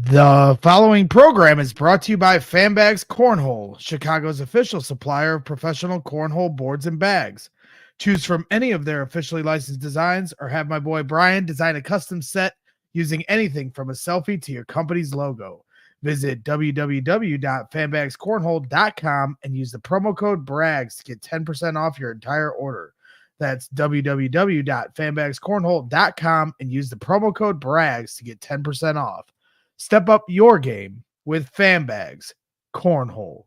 The following program is brought to you by Fanbags Cornhole, Chicago's official supplier of professional cornhole boards and bags. Choose from any of their officially licensed designs or have my boy Brian design a custom set using anything from a selfie to your company's logo. Visit www.fanbagscornhole.com and use the promo code BRAGS to get 10% off your entire order. That's www.fanbagscornhole.com and use the promo code BRAGS to get 10% off. Step up your game with Fanbags Cornhole.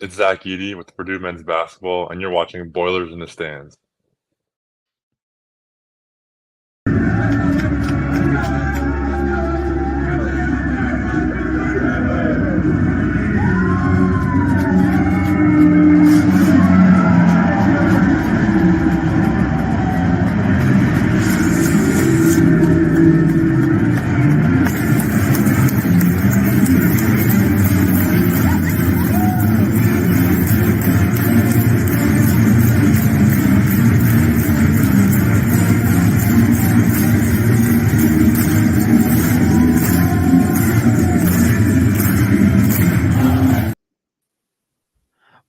It's Zach Eady with Purdue men's basketball, and you're watching Boilers in the Stands.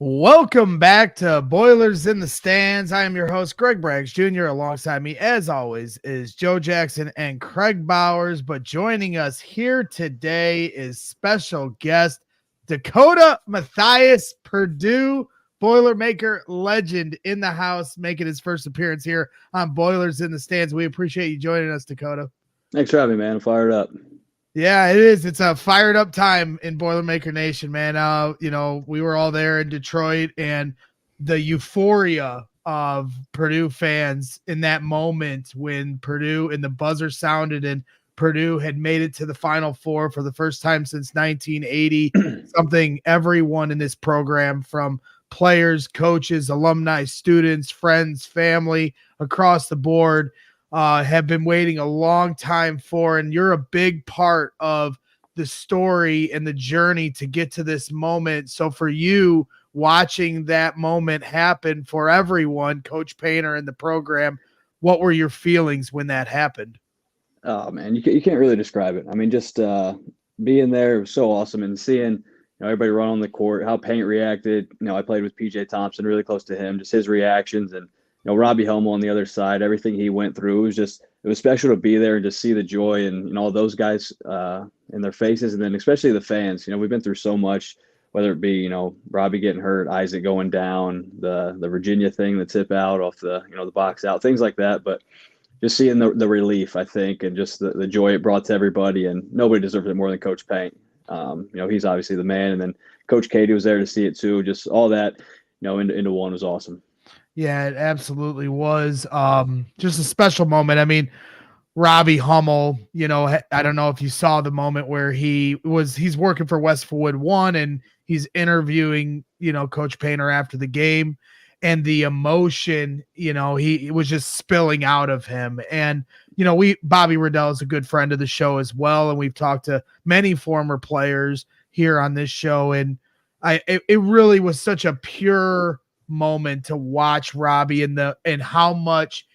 Welcome back to Boilers in the Stands. I am your host, Greg Braggs Jr. Alongside me, as always, is Joe Jackson and Kraig Bowers. But joining us here today is special guest Dakota Mathias, Purdue Boilermaker legend in the house, making his first appearance here on Boilers in the Stands. We appreciate you joining us, Dakota. Thanks for having me, man. I'm fired up. Yeah, it is. It's a fired up time in Boilermaker Nation, man. We were all there in Detroit, and the euphoria of Purdue fans in that moment when Purdue and the buzzer sounded and Purdue had made it to the Final Four for the first time since 1980, something everyone in this program, from players, coaches, alumni, students, friends, family, across the board, have been waiting a long time for, and you're a big part of the story and the journey to get to this moment. So for you, watching that moment happen for everyone, Coach Painter and the program, what were your feelings when that happened? Oh man, you can't really describe it. I mean, just being there was so awesome, and seeing everybody run on the court, how Paint reacted. I played with PJ Thompson, really close to him, just his reactions, and Robbie Hummel on the other side, everything he went through. It was special to be there and just see the joy and all those guys in their faces, and then especially the fans. We've been through so much, whether it be Robbie getting hurt, Isaac going down, the Virginia thing, the tip out off the the box out, things like that. But just seeing the relief, I think, and just the joy it brought to everybody, and nobody deserves it more than Coach Paint. He's obviously the man, and then Coach Katie was there to see it too. Just all that into one was awesome. Yeah, it absolutely was. Just a special moment. I mean, Robbie Hummel, I don't know if you saw the moment where he's working for Westwood One and he's interviewing, Coach Painter after the game, and the emotion, he was just spilling out of him. And, Bobby Riddell is a good friend of the show as well. And we've talked to many former players here on this show. And it really was such a pure moment to watch Robbie and how much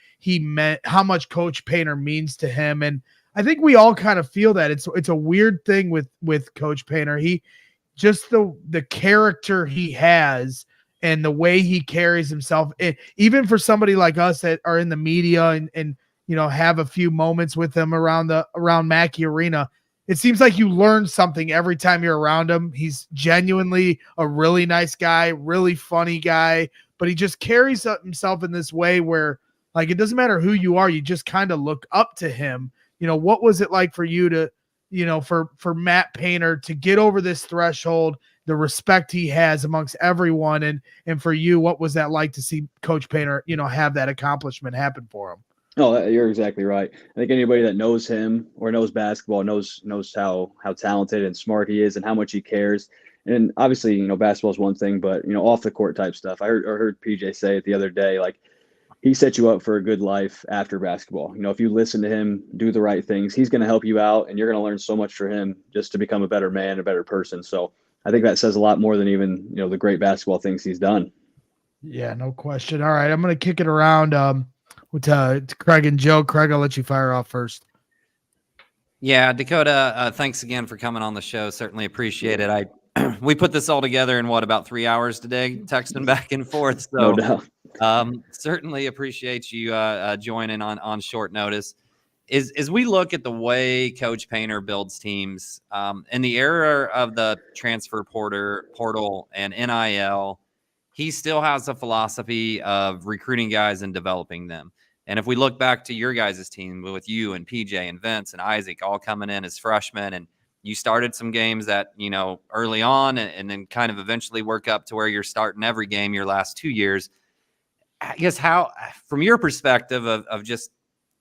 how much Coach Painter means to him. And I think we all kind of feel that it's a weird thing with Coach Painter. He just the character he has and the way he carries himself, even for somebody like us that are in the media and have a few moments with him around Mackey Arena. It seems like you learn something every time you're around him. He's genuinely a really nice guy, really funny guy, but he just carries himself in this way where, like, it doesn't matter who you are, you just kind of look up to him. What was it like for you to, for Matt Painter to get over this threshold, the respect he has amongst everyone, and for you, what was that like to see Coach Painter, have that accomplishment happen for him? No, you're exactly right. I think anybody that knows him or knows basketball knows how talented and smart he is and how much he cares. And obviously, basketball is one thing, but off the court type stuff. I heard PJ say it the other day. Like, he sets you up for a good life after basketball. If you listen to him, do the right things, he's going to help you out, and you're going to learn so much from him just to become a better man, a better person. So I think that says a lot more than even the great basketball things he's done. Yeah, no question. All right, I'm going to kick it around to Kraig and Joe. Kraig, I'll let you fire off first. Yeah, Dakota, thanks again for coming on the show. Certainly appreciate it. We put this all together in about 3 hours today, texting back and forth. So No doubt. Certainly appreciate you joining on short notice. As we look at the way Coach Painter builds teams in the era of the transfer portal and NIL, he still has a philosophy of recruiting guys and developing them. And if we look back to your guys' team with you and PJ and Vince and Isaac all coming in as freshmen, and you started some games that, early on and then kind of eventually work up to where you're starting every game your last 2 years. I guess how, from your perspective of just,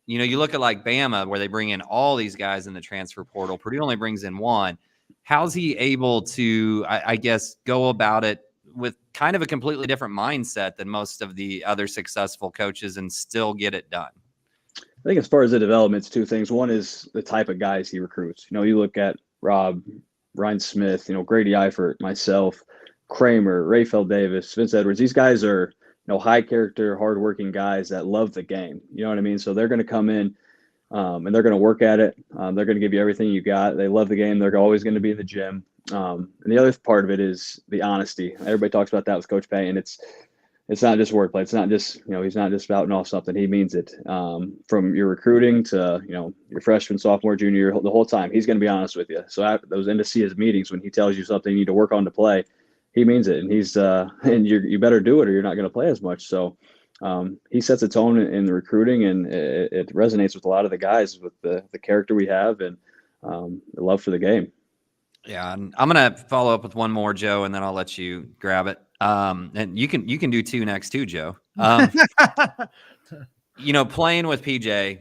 you look at like Bama where they bring in all these guys in the transfer portal, Purdue only brings in one. How's he able to, I guess, go about it with kind of a completely different mindset than most of the other successful coaches and still get it done? I think as far as the development, it's two things. One is the type of guys he recruits. You look at Rob, Ryan Smith, Grady Eifert, myself, Kramer, Rayfeld Davis, Vince Edwards. These guys are high character, hardworking guys that love the game. You know what I mean? So they're going to come in and they're going to work at it. They're going to give you everything you got. They love the game. They're always going to be in the gym. And the other part of it is the honesty. Everybody talks about that with Coach Payton. It's not just wordplay. It's not just, he's not just spouting off something. He means it. From your recruiting to, your freshman, sophomore, junior year, the whole time, he's going to be honest with you. So at those end of season meetings, when he tells you something you need to work on to play, he means it. And he's, and you better do it or you're not going to play as much. So he sets a tone in the recruiting, and it resonates with a lot of the guys with the character we have and the love for the game. Yeah, and I'm gonna follow up with one more, Joe, and then I'll let you grab it. And you can do two next too, Joe. Playing with PJ,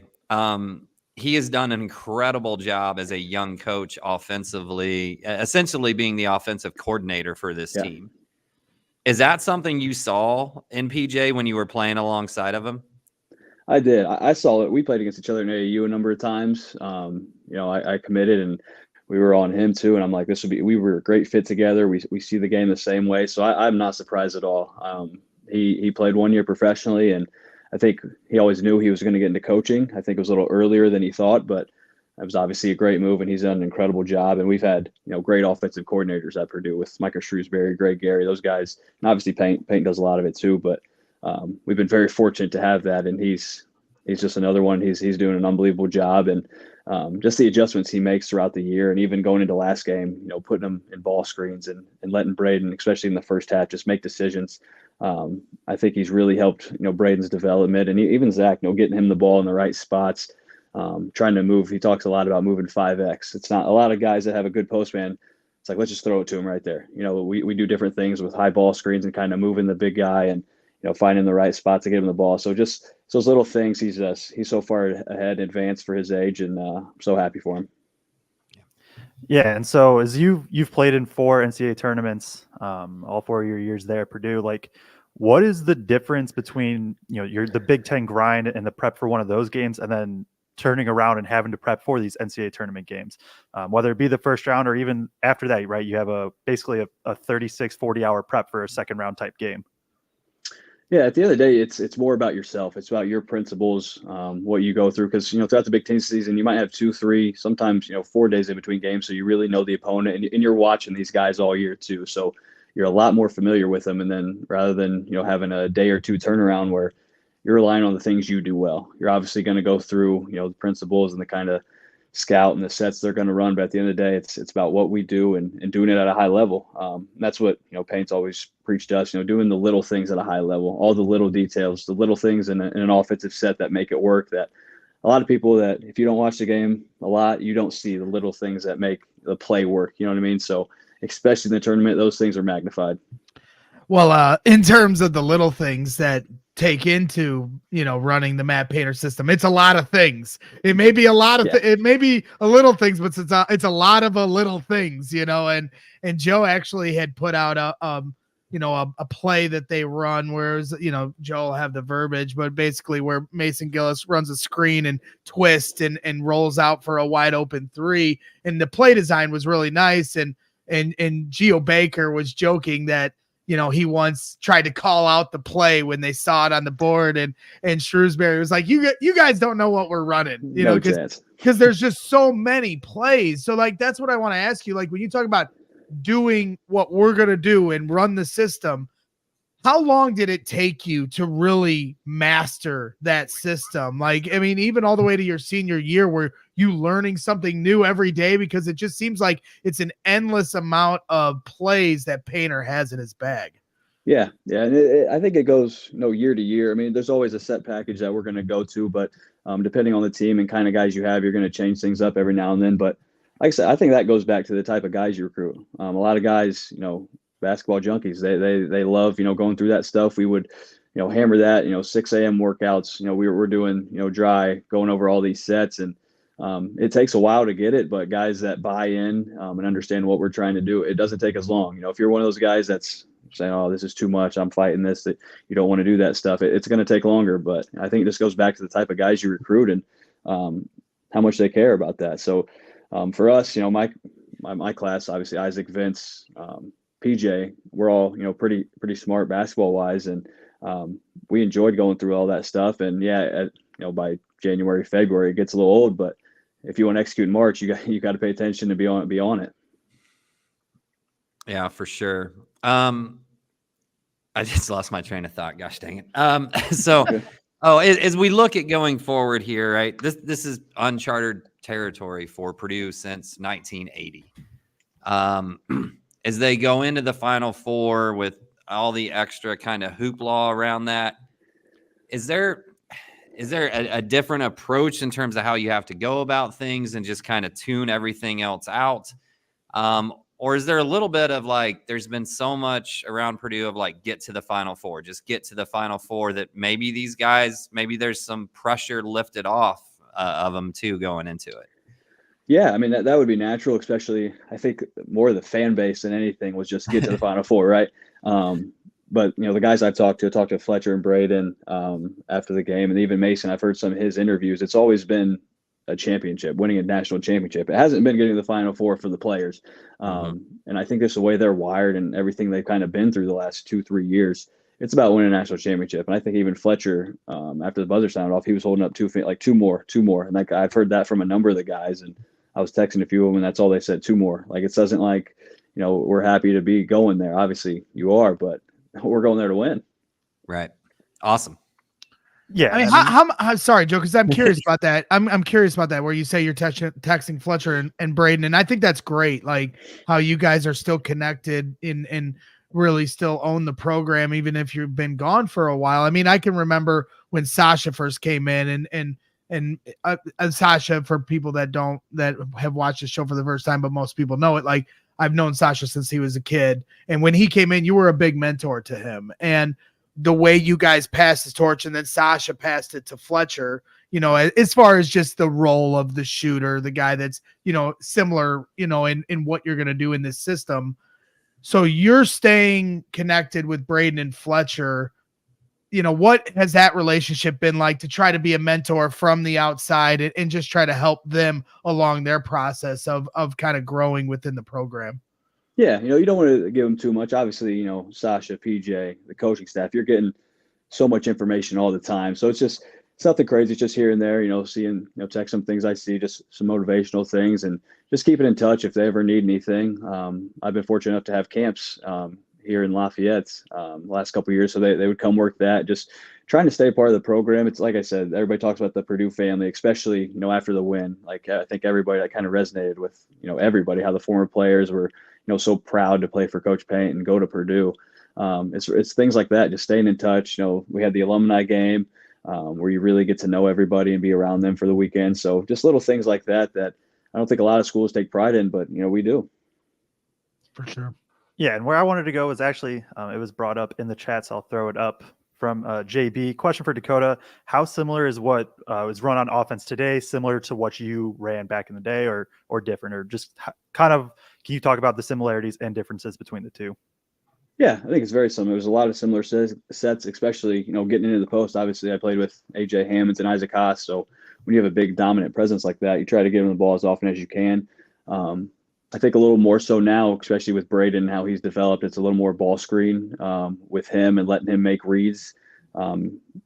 he has done an incredible job as a young coach offensively, essentially being the offensive coordinator for this team. Is that something you saw in PJ when you were playing alongside of him? I did. I saw it. We played against each other in AAU a number of times. I committed and we were on him too. And I'm like, we were a great fit together. We see the game the same way. So I'm not surprised at all. He played 1 year professionally, and I think he always knew he was going to get into coaching. I think it was a little earlier than he thought, but it was obviously a great move, and he's done an incredible job. And we've had, great offensive coordinators at Purdue with Micah Shrewsbury, Greg Gary, those guys. And obviously Paint does a lot of it too, but we've been very fortunate to have that. And he's just another one. He's doing an unbelievable job. And just the adjustments he makes throughout the year, and even going into last game, putting him in ball screens and letting Braden, especially in the first half, just make decisions. I think he's really helped, Braden's development, and even Zach, getting him the ball in the right spots, trying to move. He talks a lot about moving 5X. It's not a lot of guys that have a good postman. It's like, let's just throw it to him right there. We do different things with high ball screens and kind of moving the big guy and, finding the right spot to get him the ball. So just those little things, he's so far ahead, advanced for his age, and I'm so happy for him. Yeah, and so as you've played in 4 NCAA tournaments, all 4 of your years there at Purdue, like, what is the difference between the Big Ten grind and the prep for one of those games, and then turning around and having to prep for these NCAA tournament games, whether it be the first round or even after that, right? You have basically a 36, 40-hour prep for a second round type game. Yeah, at the end of the day, it's more about yourself. It's about your principles, what you go through. Because, throughout the Big Ten season, you might have 2, 3, sometimes, 4 days in between games. So you really know the opponent, and you're watching these guys all year too. So you're a lot more familiar with them. And then rather than, having a day or two turnaround where you're relying on the things you do well, you're obviously going to go through, the principles and the kind of scout and the sets they're going to run. But at the end of the day, it's about what we do and doing it at a high level. That's what, Paint's always preached to us, doing the little things at a high level, all the little details, the little things in an offensive set that make it work, that a lot of people that if you don't watch the game a lot, you don't see the little things that make the play work. You know what I mean? So especially in the tournament, those things are magnified. Well, in terms of the little things that take into, running the Matt Painter system. It's a lot of things. It may be a lot of, it may be a little things, but it's a lot of little things, and Joe actually had put out a play that they run, whereas, Joe will have the verbiage, but basically where Mason Gillis runs a screen and twists and rolls out for a wide open 3. And the play design was really nice. And Geo Baker was joking that, he once tried to call out the play when they saw it on the board, and Shrewsbury was like, you guys don't know what we're running, because there's just so many plays. So like, that's what I want to ask you. Like, when you talk about doing what we're going to do and run the system, how long did it take you to really master that system? Like, I mean, even all the way to your senior year, were you learning something new every day? Because it just seems like it's an endless amount of plays that Painter has in his bag. Yeah. And I think it goes, year to year. I mean, there's always a set package that we're going to go to, but depending on the team and kind of guys you have, you're going to change things up every now and then. But like I said, I think that goes back to the type of guys you recruit. A lot of guys, basketball junkies, they love, going through that stuff. We would, hammer that, 6 a.m. workouts, we're doing, dry, going over all these sets, and it takes a while to get it, but guys that buy in and understand what we're trying to do, it doesn't take as long. If you're one of those guys that's saying, oh, this is too much, I'm fighting this, that you don't want to do that stuff, it's going to take longer. But I think this goes back to the type of guys you recruit and how much they care about that. So for us, my class, obviously Isaac, Vince, PJ, we're all, pretty smart basketball wise. And we enjoyed going through all that stuff. And by January, February, it gets a little old, but if you want to execute in March, you got to pay attention to be on it. Yeah, for sure. I just lost my train of thought. Gosh dang it. So, as we look at going forward here, right, this is uncharted territory for Purdue since 1980. As they go into the Final Four with all the extra kind of hoopla around that, is there a different approach in terms of how you have to go about things and just kind of tune everything else out? Or is there a little bit of like, there's been so much around Purdue of like, get to the Final Four, just get to the Final Four, that maybe these guys, maybe there's some pressure lifted off of them too going into it? Yeah, I mean, that would be natural, especially I think more of the fan base than anything was just get to the Final Four, right? But, the guys I've talked to Fletcher and Braden after the game, and even Mason, I've heard some of his interviews. It's always been a championship, winning a national championship. It hasn't been getting to the Final Four for the players. And I think that's the way they're wired and everything they've kind of been through the last 2-3 years. It's about winning a national championship. And I think even Fletcher, after the buzzer sounded off, he was holding up two more. And I've heard that from a number of the guys. And I was texting a few of them, and that's all they said, 2 more. Like, it doesn't like, we're happy to be going there. Obviously you are, but we're going there to win. Right. Awesome. Yeah. I mean, how sorry, Joe, because I'm curious about that. I'm curious about that, where you say you're texting Fletcher and Braden, and I think that's great. Like, how you guys are still connected and really still own the program, even if you've been gone for a while. I mean, I can remember when Sasha first came in, and Sasha, for people that have watched the show for the first time, but most people know it, like, I've known Sasha since he was a kid. And when he came in, you were a big mentor to him. And the way you guys passed the torch, and then Sasha passed it to Fletcher, as far as just the role of the shooter, the guy that's, similar, in what you're going to do in this system. So you're staying connected with Braden and Fletcher. What has that relationship been like to try to be a mentor from the outside and just try to help them along their process of kind of growing within the program? Yeah, you don't want to give them too much. Obviously, Sasha, PJ, the coaching staff, you're getting so much information all the time. So it's nothing crazy. It's just here and there, seeing, text some things I see, just some motivational things, and just keeping in touch if they ever need anything. I've been fortunate enough to have camps here in Lafayette last couple of years, so they would come work that, just trying to stay part of the program. It's like I said, everybody talks about the Purdue family, especially after the win. Like, I think everybody, that kind of resonated with everybody, how the former players were so proud to play for Coach Paint and go to Purdue. It's things like that, just staying in touch. We had the alumni game where you really get to know everybody and be around them for the weekend. So just little things like that I don't think a lot of schools take pride in, but we do. For sure. Yeah, and where I wanted to go was actually, it was brought up in the chat, so I'll throw it up from JB. Question for Dakota: how similar is what is run on offense today, similar to what you ran back in the day, or different, or just kind of? Can you talk about the similarities and differences between the two? Yeah, I think it's very similar. There's a lot of similar sets, especially, getting into the post. Obviously, I played with AJ Hammonds and Isaac Haas. So when you have a big dominant presence like that, you try to give him the ball as often as you can. I think a little more so now, especially with Braden, how he's developed, it's a little more ball screen with him and letting him make reads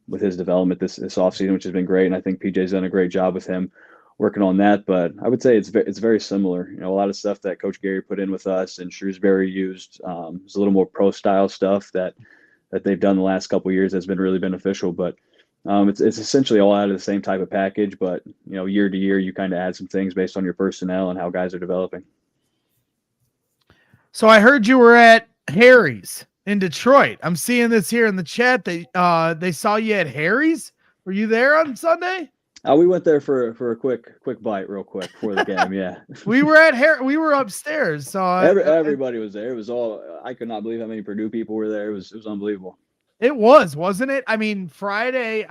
with his development this offseason, which has been great. And I think PJ's done a great job with him working on that. But I would say it's very similar. A lot of stuff that Coach Gary put in with us and Shrewsbury used is a little more pro style stuff that they've done the last couple of years that's been really beneficial. But it's essentially all out of the same type of package. But year to year, you kind of add some things based on your personnel and how guys are developing. So I heard you were at Harry's in Detroit. I'm seeing this here in the chat. They saw you at Harry's. Were you there on Sunday? We went there for a quick bite real quick before the game. Yeah. We were upstairs. So everybody was there. It was I could not believe how many Purdue people were there. It was unbelievable. It wasn't it? I mean, Friday,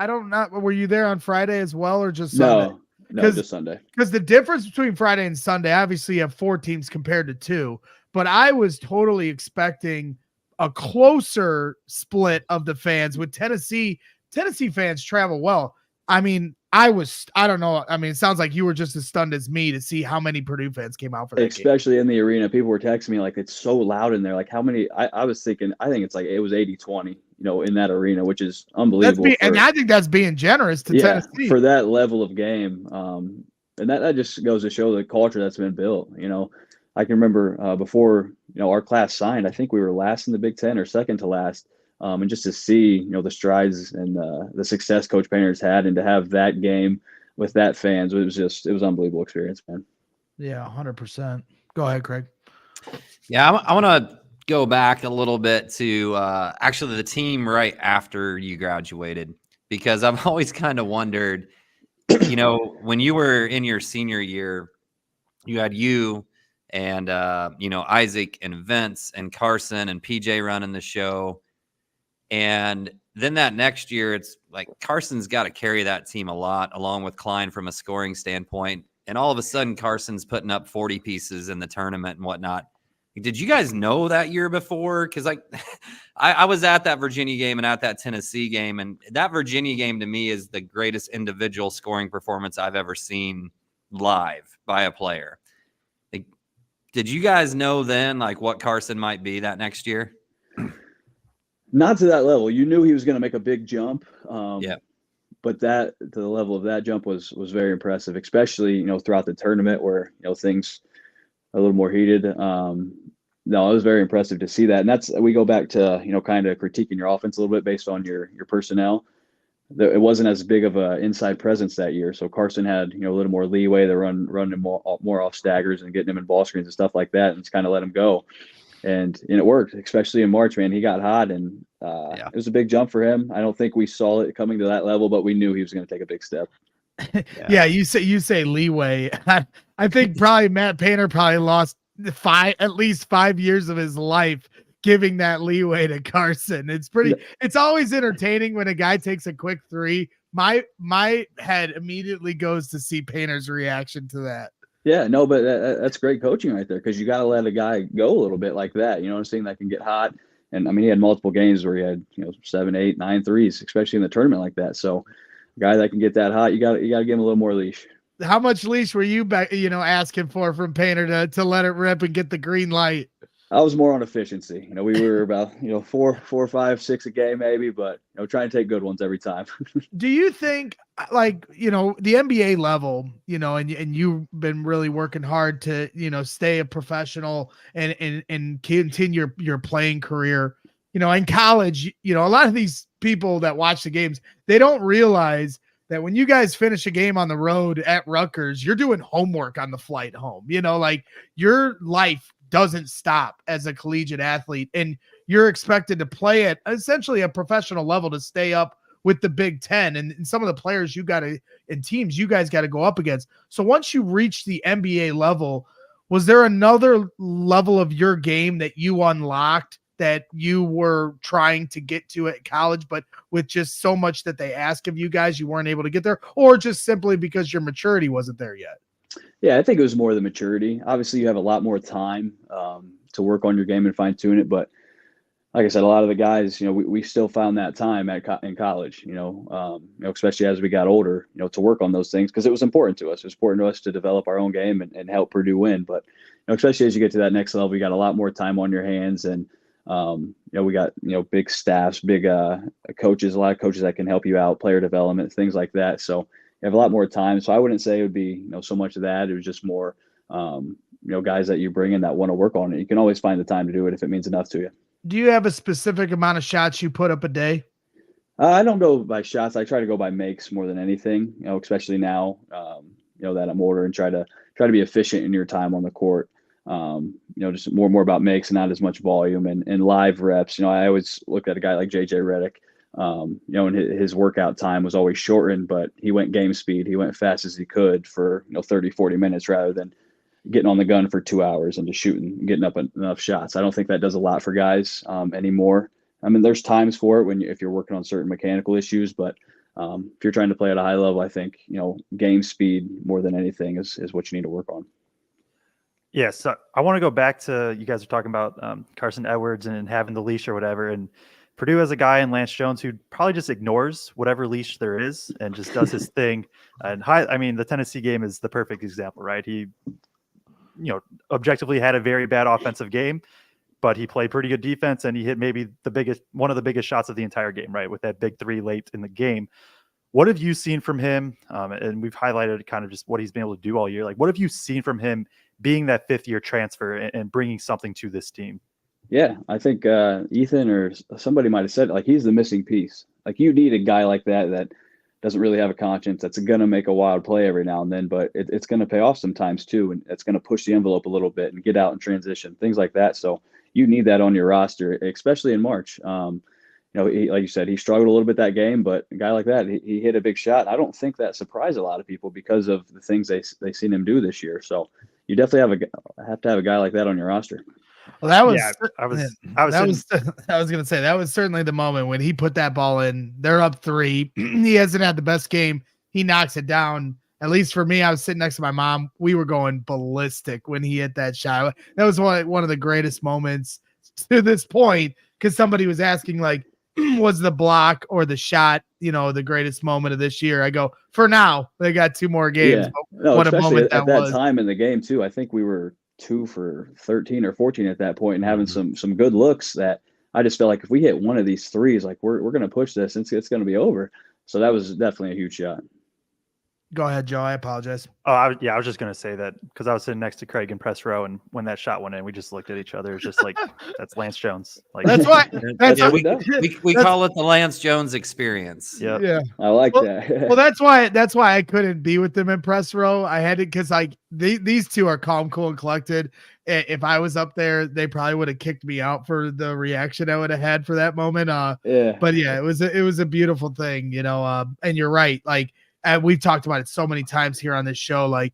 were you there on Friday as well, or just Sunday? No, just Sunday. Because the difference between Friday and Sunday, obviously you have 4 teams compared to 2, but I was totally expecting a closer split of the fans. With Tennessee fans travel well. I mean, I don't know. I mean, it sounds like you were just as stunned as me to see how many Purdue fans came out for that Especially game. In the arena. People were texting me like, it's so loud in there. Like how many, I was thinking, I think it's like, it was 80-20, in that arena, which is unbelievable. And I think that's being generous to Tennessee. For that level of game. And that just goes to show the culture that's been built. I can remember before, our class signed, I think we were last in the Big Ten or second to last. And just to see, the strides and the success Coach Painter's had, and to have that game with that fans, it was unbelievable experience, man. Yeah, 100%. Go ahead, Kraig. Yeah, I want to go back a little bit to actually the team right after you graduated, because I've always kind of wondered, when you were in your senior year, you had you and, Isaac and Vince and Carson and PJ running the show. And then that next year, it's like Carson's got to carry that team a lot, along with Klein from a scoring standpoint. And all of a sudden, Carson's putting up 40 pieces in the tournament and whatnot. Did you guys know that year before? Because I was at that Virginia game and at that Tennessee game, and that Virginia game to me is the greatest individual scoring performance I've ever seen live by a player. Did you guys know then what Carson might be that next year? Not to that level. You knew he was going to make a big jump. Yeah. But to the level of that jump was very impressive, especially, throughout the tournament where, things are a little more heated. No, it was very impressive to see that. And we go back to, kind of critiquing your offense a little bit based on your personnel. It wasn't as big of an inside presence that year. So Carson had, a little more leeway to run him more off staggers and getting him in ball screens and stuff like that, and just kind of let him go. And it worked, especially in March, man. He got hot, and It was a big jump for him. I don't think we saw it coming to that level, but we knew he was going to take a big step. Yeah, you say leeway. I think probably Matt Painter probably lost at least 5 years of his life giving that leeway to Carson. It's always entertaining when a guy takes a quick 3. My head immediately goes to see Painter's reaction to that. Yeah, no, but that's great coaching right there, because you got to let a guy go a little bit like that. You know what I'm saying? That can get hot. And I mean, he had multiple games where he had 7, 8, 9 threes, especially in the tournament like that. So, a guy that can get that hot, you got to give him a little more leash. How much leash were you asking for from Painter to let it rip and get the green light? I was more on efficiency. We were about 4, 5, 6 a game maybe, but trying to take good ones every time. Do you think the NBA level, and you've been really working hard to stay a professional and continue your playing career, in college, a lot of these people that watch the games, they don't realize that when you guys finish a game on the road at Rutgers, you're doing homework on the flight home. Your life doesn't stop as a collegiate athlete, and you're expected to play at essentially a professional level to stay up with the Big Ten and some of the players and teams you guys got to go up against. So once you reach the NBA level, was there another level of your game that you unlocked that you were trying to get to at college, but with just so much that they ask of you guys, you weren't able to get there, or just simply because your maturity wasn't there yet? Yeah, I think it was more the maturity. Obviously, you have a lot more time to work on your game and fine tune it. But like I said, a lot of the guys, we still found that time in college. Especially as we got older, to work on those things because it was important to us. It was important to us to develop our own game and help Purdue win. But especially as you get to that next level, you got a lot more time on your hands, and we got big staffs, big coaches, a lot of coaches that can help you out, player development, things like that. So you have a lot more time. So I wouldn't say it would be so much of that. It was just more guys that you bring in that want to work on it. You can always find the time to do it if it means enough to you. Do you have a specific amount of shots you put up a day? I don't go by shots. I try to go by makes more than anything, especially now, that I'm older, and try to be efficient in your time on the court. Just more about makes and not as much volume and live reps. I always look at a guy like JJ Redick, and his workout time was always shortened, but he went game speed. He went fast as he could for 30, 40 minutes rather than getting on the gun for 2 hours and just shooting, getting up enough shots. I don't think that does a lot for guys anymore. I mean, there's times for it if you're working on certain mechanical issues, but if you're trying to play at a high level, I think, game speed more than anything is what you need to work on. Yeah, so I want to go back to, you guys are talking about Carson Edwards and having the leash or whatever, and Purdue has a guy in Lance Jones who probably just ignores whatever leash there is and just does his thing. And the Tennessee game is the perfect example, right? He, objectively had a very bad offensive game, but he played pretty good defense, and he hit maybe one of the biggest shots of the entire game, right, with that big three late in the game. What have you seen from him? And we've highlighted kind of just what he's been able to do all year. Like, what have you seen from him being that fifth-year transfer and bringing something to this team? Yeah, I think Ethan or somebody might have said it, like, he's the missing piece. Like, you need a guy like that doesn't really have a conscience, that's going to make a wild play every now and then, but it's going to pay off sometimes too, and it's going to push the envelope a little bit and get out in transition, things like that. So you need that on your roster, especially in March. Like you said, he struggled a little bit that game, but a guy like that, he hit a big shot. I don't think that surprised a lot of people because of the things they seen him do this year. So you definitely have to have a guy like that on your roster. Well, that was, I was going to say, that was certainly the moment when he put that ball in. They're up 3. He hasn't had the best game. He knocks it down. At least for me, I was sitting next to my mom. We were going ballistic when he hit that shot. That was one of the greatest moments to this point, because somebody was asking, like, was the block or the shot, the greatest moment of this year? I go, for now, they got 2 more games. Yeah. No, what a moment at that was. Time in the game too. I think we were 2 for 13 or 14 at that point, and having some good looks that I just felt like if we hit one of these threes, like we're going to push this, it's going to be over. So that was definitely a huge shot. Go ahead, Joe. I apologize. Oh, I was just going to say that because I was sitting next to Kraig in press row, and when that shot went in, we just looked at each other. It's just like, that's Lance Jones. Like, that's why. We call it the Lance Jones experience. Yep. Yeah, I like that. Well, that's why I couldn't be with them in press row. I had to, because like these two are calm, cool, and collected. If I was up there, they probably would have kicked me out for the reaction I would have had for that moment. Yeah. But yeah, it was a beautiful thing, and you're right, like. And we've talked about it so many times here on this show. Like,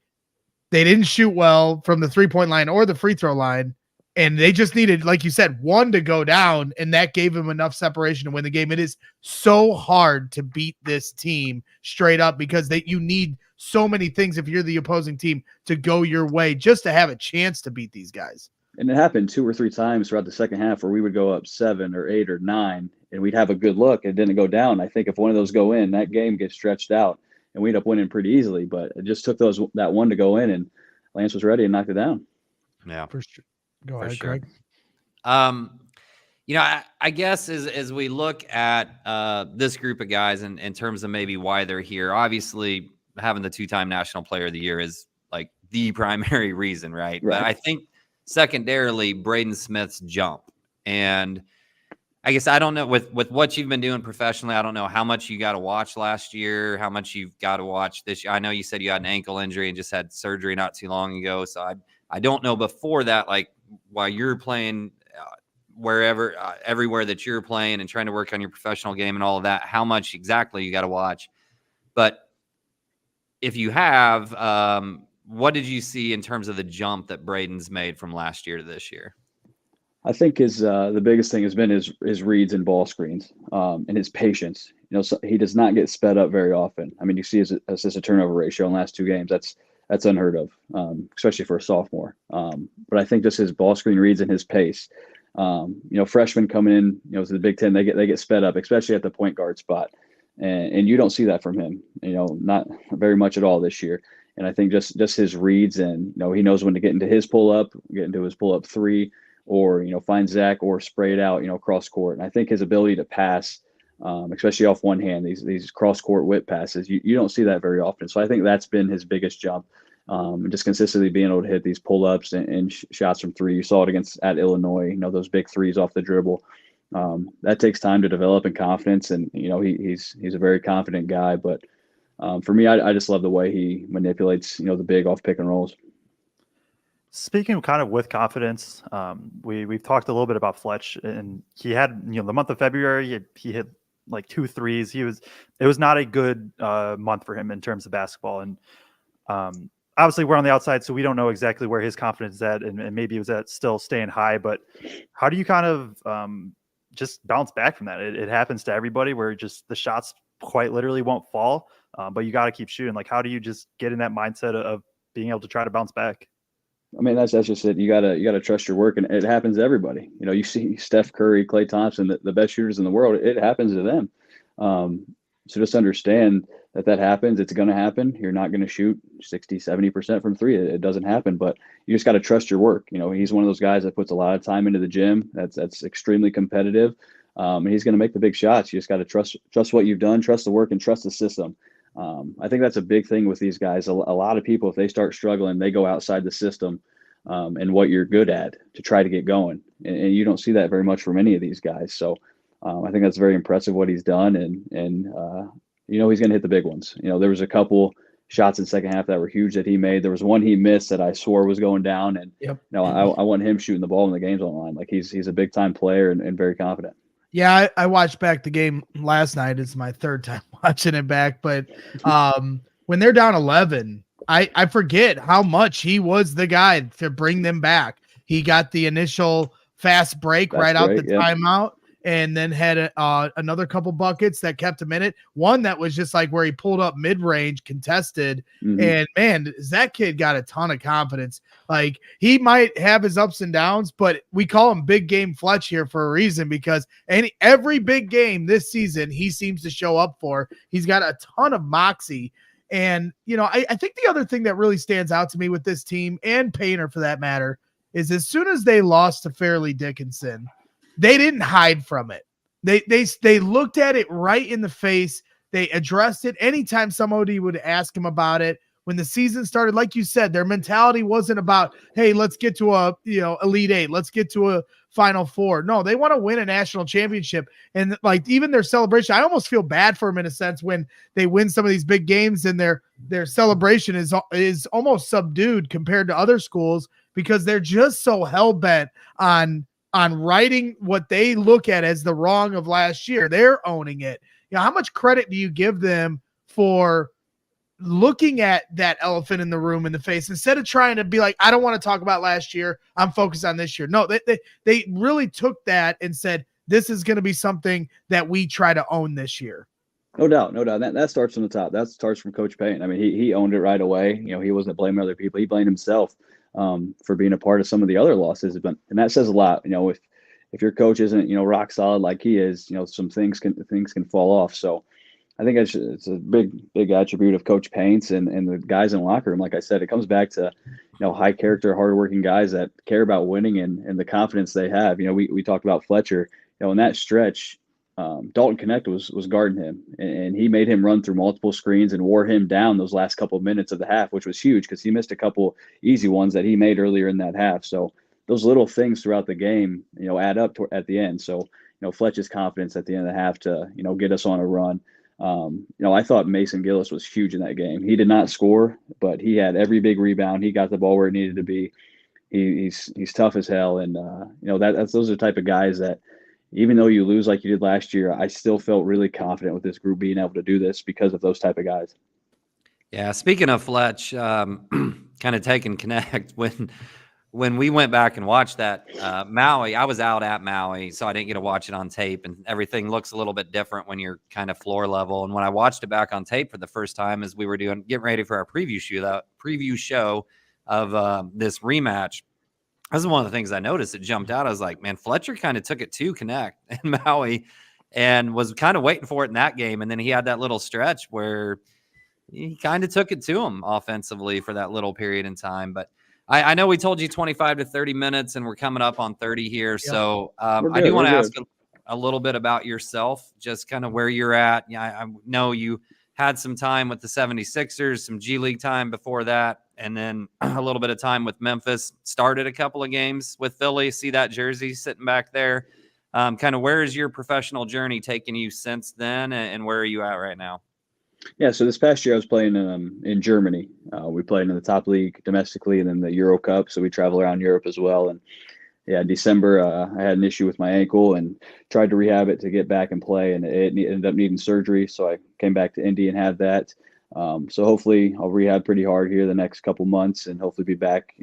they didn't shoot well from the 3-point line or the free throw line. And they just needed, like you said, one to go down. And that gave them enough separation to win the game. It is so hard to beat this team straight up because you need so many things if you're the opposing team to go your way just to have a chance to beat these guys. And it happened 2 or 3 times throughout the second half where we would go up 7 or 8 or 9 and we'd have a good look. It didn't go down. I think if one of those go in, that game gets stretched out. And we ended up winning pretty easily, but it just took that one to go in, and Lance was ready and knocked it down. Yeah, for sure. Go ahead, Kraig. I guess as we look at this group of guys in terms of maybe why they're here, obviously having the 2-time National Player of the Year is like the primary reason, right? But I think secondarily, Braden Smith's jump. And I guess I don't know with what you've been doing professionally. I don't know how much you got to watch last year, how much you've got to watch this year. I know you said you had an ankle injury and just had surgery not too long ago. So I don't know before that, like while you're playing everywhere that you're playing and trying to work on your professional game and all of that, how much exactly you got to watch. But if you have, what did you see in terms of the jump that Braden's made from last year to this year? I think the biggest thing has been his reads and ball screens, and his patience. So he does not get sped up very often. I mean, you see his assist to turnover ratio in the last 2 games. That's unheard of, especially for a sophomore. But I think just his ball screen reads and his pace. Freshmen coming in, to the Big Ten, they get sped up, especially at the point guard spot, and you don't see that from him. Not very much at all this year. And I think just his reads, and he knows when to get into his pull up, get into his pull up 3, or find Zach or spray it out cross court. And I think his ability to pass, especially off one hand, these cross court whip passes, you don't see that very often. So I think that's been his biggest jump, just consistently being able to hit these pull ups and shots from 3. You saw it at Illinois, those big 3s off the dribble. That takes time to develop and confidence, and he's a very confident guy. But for me, I just love the way he manipulates the big off pick and rolls. Speaking of kind of with confidence, we've talked a little bit about Fletch, and he had the month of February he hit like 2 threes. It was not a good month for him in terms of basketball, and obviously we're on the outside, so we don't know exactly where his confidence is at, and maybe it was at still staying high. But how do you kind of just bounce back from that? It happens to everybody where just the shots quite literally won't fall, but you got to keep shooting. Like, how do you just get in that mindset of being able to try to bounce back? I mean, that's just it. You gotta trust your work, and it happens to everybody. You see Steph Curry, Klay Thompson, the best shooters in the world. It happens to them. So just understand that happens. It's going to happen. You're not going to shoot 60, 70% from 3. It doesn't happen, but you just got to trust your work. He's one of those guys that puts a lot of time into the gym. That's extremely competitive. And he's going to make the big shots. You just got to trust what you've done, trust the work, and trust the system. I think that's a big thing with these guys. A lot of people, if they start struggling, they go outside the system and what you're good at to try to get going. And you don't see that very much from any of these guys. So I think that's very impressive what he's done. And he's going to hit the big ones. There was a couple shots in the second half that were huge that he made. There was one he missed that I swore was going down. And I want him shooting the ball when the game's on the line. Like he's a big time player and very confident. Yeah, I watched back the game last night. It's my 3rd time watching it back. But when they're down 11, I forget how much he was the guy to bring them back. He got the initial fast break out the timeout, and then had another couple buckets that kept him in it. One that was just like where he pulled up mid-range, contested. Mm-hmm. And, man, that kid got a ton of confidence. Like, he might have his ups and downs, but we call him Big Game Fletch here for a reason, because every big game this season he seems to show up for. He's got a ton of moxie. And, I think the other thing that really stands out to me with this team, and Painter for that matter, is as soon as they lost to Fairleigh Dickinson, they didn't hide from it. They looked at it right in the face. They addressed it. Anytime somebody would ask him about it, when the season started, like you said, their mentality wasn't about, hey, let's get to a Elite 8, let's get to a Final 4. No, they want to win a national championship. And like even their celebration, I almost feel bad for them in a sense when they win some of these big games, and their celebration is almost subdued compared to other schools, because they're just so hell-bent on righting what they look at as the wrong of last year. They're owning it. How much credit do you give them for looking at that elephant in the room in the face, instead of trying to be like, I don't want to talk about last year, I'm focused on this year? No, they really took that and said, this is going to be something that we try to own this year. No doubt. That starts from the top. That starts from Coach Payne. I mean, he owned it right away. He wasn't blaming other people. He blamed himself for being a part of some of the other losses. And that says a lot. If your coach isn't rock solid like he is, some things can fall off. So I think it's a big attribute of Coach Paints and the guys in the locker room. Like I said, it comes back to high character, hardworking guys that care about winning and the confidence they have. We talked about Fletcher. In that stretch, Dalton Connect was guarding him, and he made him run through multiple screens and wore him down those last couple of minutes of the half, which was huge because he missed a couple easy ones that he made earlier in that half. So those little things throughout the game, add up at the end. So Fletch's confidence at the end of the half to get us on a run. I thought Mason Gillis was huge in that game. He did not score, but he had every big rebound. He got the ball where it needed to be. He's tough as hell, and those are the type of guys that, even though you lose like you did last year, I still felt really confident with this group being able to do this because of those type of guys. Yeah, speaking of Fletch, kind of taking Connect, when when we went back and watched that Maui, I was out at Maui, so I didn't get to watch it on tape, and everything looks a little bit different when you're kind of floor level. And when I watched it back on tape for the first time, as we were getting ready for our preview show of this rematch, this is one of the things I noticed that jumped out. I was like, man, Fletcher kind of took it to Connect in Maui and was kind of waiting for it in that game. And then he had that little stretch where he kind of took it to him offensively for that little period in time. But I know we told you 25 to 30 minutes, and we're coming up on 30 here. Yep. So I do want to ask a little bit about yourself, just kind of where you're at. Yeah, I know you had some time with the 76ers, some G League time before that, and then a little bit of time with Memphis. Started a couple of games with Philly. See that jersey sitting back there. Kind of where is your professional journey taking you since then, and where are you at right now? Yeah, so this past year I was playing in Germany. We played in the top league domestically, and then the Euro Cup. So we travel around Europe as well. And yeah, in December I had an issue with my ankle and tried to rehab it to get back and play, and it ended up needing surgery. So I came back to Indy and had that. So hopefully I'll rehab pretty hard here the next couple months, and hopefully be back,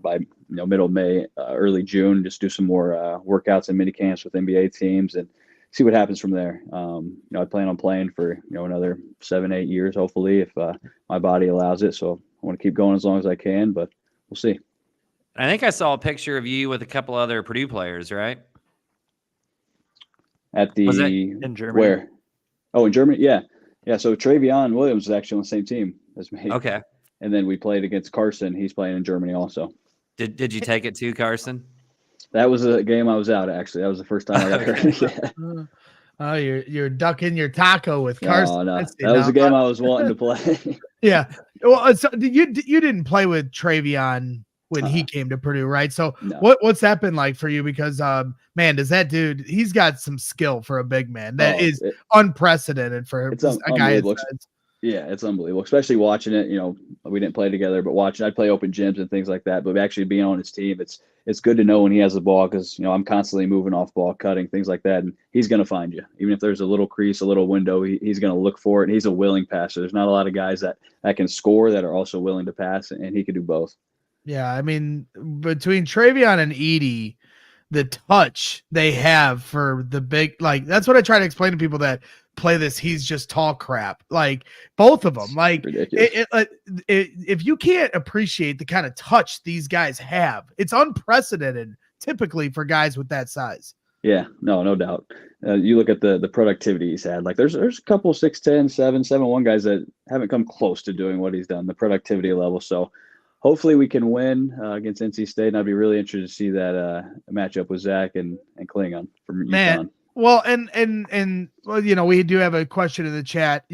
by middle of May, early June. Just do some more workouts and mini camps with NBA teams and see what happens from there. I plan on playing for another 7-8 years, hopefully, if my body allows it. So I want to keep going as long as I can, but we'll see. I think I saw a picture of you with a couple other Purdue players, right? At the in Germany? Where? Oh, in Germany, yeah. So Travion Williams is actually on the same team as me. Okay. And then we played against Carson. He's playing in Germany also. Did you take it to Carson? That was a game I was out, actually. That was the first time I got hurt. Yeah. Oh, you're ducking your taco with Carson. No. That was a game I was wanting to play. Yeah. Well, so you didn't play with Travion when he came to Purdue, right? So no. What's that been like for you? Because man, does that dude, he's got some skill for a big man. That is unprecedented for a guy. Yeah, it's unbelievable, especially watching it. We didn't play together, but I'd play open gyms and things like that. But actually being on his team, it's good to know when he has the ball, because I'm constantly moving off ball, cutting, things like that, and he's going to find you. Even if there's a little crease, a little window, he's going to look for it. And he's a willing passer. There's not a lot of guys that can score that are also willing to pass, and he could do both. Yeah, I mean, between Travion and Edey, the touch they have for the big, that's what I try to explain to people that play this. He's just tall crap. Like both of them. Like if you can't appreciate the kind of touch these guys have, it's unprecedented typically for guys with that size. Yeah, no doubt. You look at the productivity he's had. Like there's a couple 6'10", 7'1" guys that haven't come close to doing what he's done, the productivity level. So hopefully we can win against NC State, and I'd be really interested to see that matchup with Zach and Klingon from UConn. Well, and we do have a question in the chat,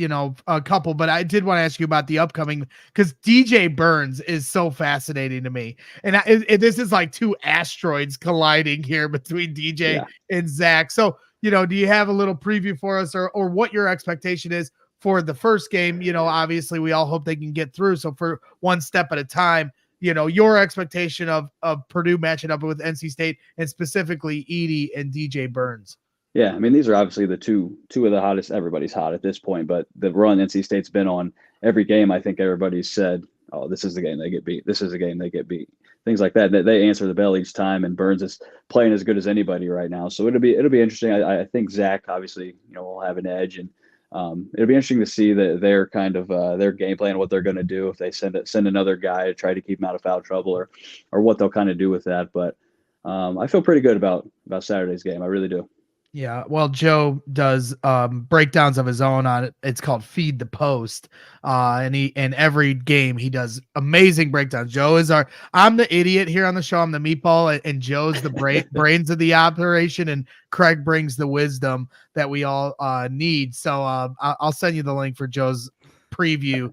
a couple, but I did want to ask you about the upcoming, because DJ Burns is so fascinating to me. And this is like two asteroids colliding here between DJ and Zach. So, do you have a little preview for us or what your expectation is for the first game? Obviously we all hope they can get through. So for one step at a time, your expectation of Purdue matching up with NC State, and specifically Edey and DJ Burns. Yeah, I mean, these are obviously the two of the hottest. Everybody's hot at this point, but the run NC State's been on every game, I think everybody's said, oh, this is the game they get beat. This is the game they get beat. Things like that. They answer the bell each time, and Burns is playing as good as anybody right now. So it'll be interesting. I think Zach obviously will have an edge, and it'll be interesting to see their kind of their game plan, what they're going to do if they send another guy to try to keep him out of foul trouble, or what they'll kind of do with that. But I feel pretty good about Saturday's game. I really do. Yeah, well, Joe does breakdowns of his own on it. It's called Feed the Post, and every game he does amazing breakdowns. Joe is I'm the idiot here on the show. I'm the meatball, and Joe's the brains of the operation, and Kraig brings the wisdom that we all need. So I'll send you the link for Joe's preview.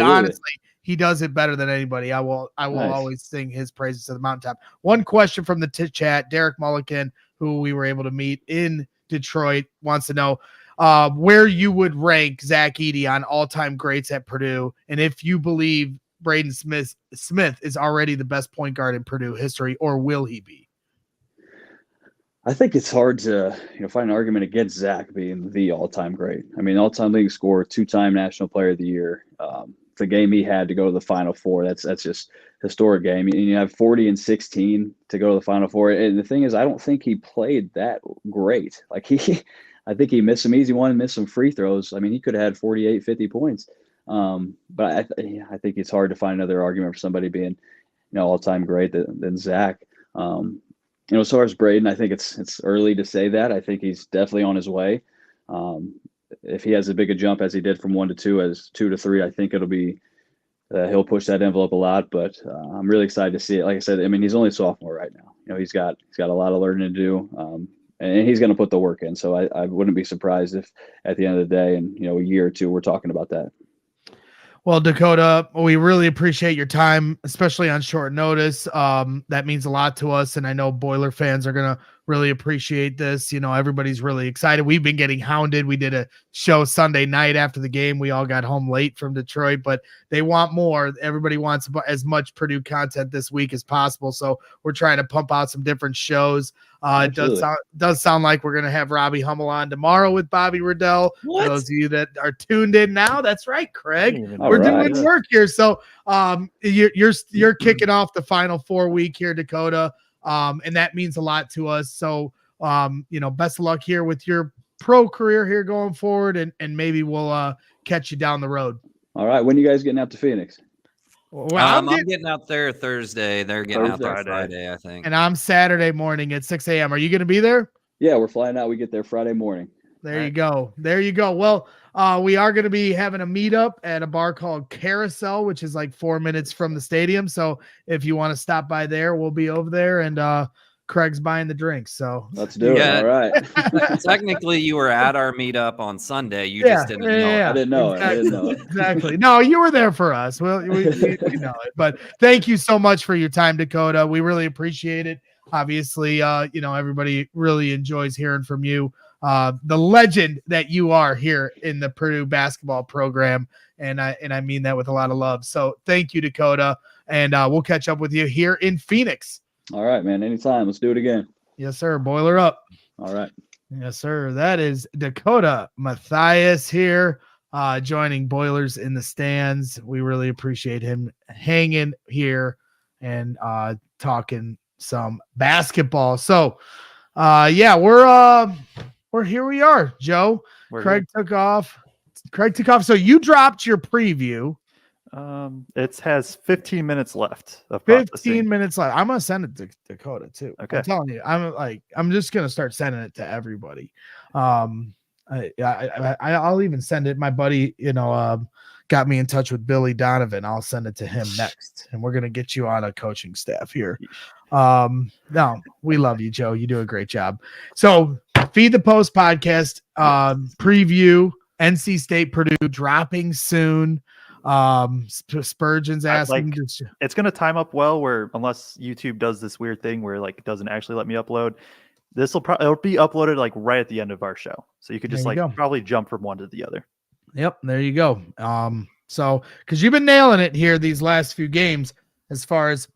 Honestly, he does it better than anybody. I will always sing his praises to the mountaintop. One question from the chat, Derek Mulligan, who we were able to meet in Detroit, wants to know where you would rank Zach Edey on all-time greats at Purdue, and if you believe Braden Smith is already the best point guard in Purdue history, or will he be? I think it's hard to find an argument against Zach being the all-time great. I mean, all-time leading scorer, 2-time National Player of the Year. The game he had to go to the Final Four, that's historic game. You have 40 and 16 to go to the Final Four. And the thing is, I don't think he played that great. Like I think he missed some easy ones, missed some free throws. I mean, he could have had 48, 50 points. But I think it's hard to find another argument for somebody being, all-time great than Zach. As far as Braden, I think it's early to say that. I think he's definitely on his way. If he has as big a jump as he did from 1 to 2 as 2 to 3, I think it'll be he'll push that envelope a lot. But I'm really excited to see it. Like I said, I mean, he's only a sophomore right now. He's got a lot of learning to do, and he's going to put the work in. So I wouldn't be surprised if at the end of the day, in a year or two, we're talking about that. Well, Dakota, we really appreciate your time, especially on short notice. That means a lot to us, and I know Boiler fans are going to really appreciate this. Everybody's really excited. We've been getting hounded. We did a show Sunday night after the game. We all got home late from Detroit, but they want more. Everybody wants as much Purdue content this week as possible, so we're trying to pump out some different shows. It does sound like we're going to have Robbie Hummel on tomorrow with Bobby Riddell. For those of you that are tuned in now, that's right, Kraig. We're doing work here. So you're kicking off the Final Four week here, Dakota, and that means a lot to us. So best of luck here with your pro career here going forward, and maybe we'll catch you down the road. All right. When are you guys getting out to Phoenix? Well, I'm getting out there Thursday. They're getting out there Friday, I think. And I'm Saturday morning at 6 a.m. Are you going to be there? Yeah, we're flying out. We get there Friday morning. There you go. There you go. Well, we are going to be having a meetup at a bar called Carousel, which is like 4 minutes from the stadium. So if you want to stop by there, we'll be over there, and Craig's buying the drinks. So let's do it. All right. Technically, you were at our meetup on Sunday. You just didn't know. I didn't know exactly. it. I didn't know it. Exactly. No, you were there for us. Well, we know it. But thank you so much for your time, Dakota. We really appreciate it. Obviously, everybody really enjoys hearing from you. The legend that you are here in the Purdue basketball program, and I mean that with a lot of love. So thank you, Dakota, and we'll catch up with you here in Phoenix. All right, man. Anytime. Let's do it again. Yes, sir. Boiler up. All right. Yes, sir. That is Dakota Mathias here, joining Boilers in the stands. We really appreciate him hanging here and talking some basketball. So, we're here. We are, Joe. Kraig took off. So you dropped your preview. It has 15 minutes left. 15 minutes left. I'm gonna send it to Dakota too. Okay. I'm telling you, I'm just gonna start sending it to everybody. I'll even send it. My buddy, got me in touch with Billy Donovan. I'll send it to him next, and we're gonna get you on a coaching staff here. No, we love you, Joe. You do a great job. So, Feed the Post podcast preview. NC State Purdue dropping soon. Spurgeon's asking, it's going to time up well, where unless YouTube does this weird thing where it doesn't actually let me upload, it'll be uploaded right at the end of our show, so you could just probably jump from one to the other. Yep, there you go. So because you've been nailing it here these last few games as far as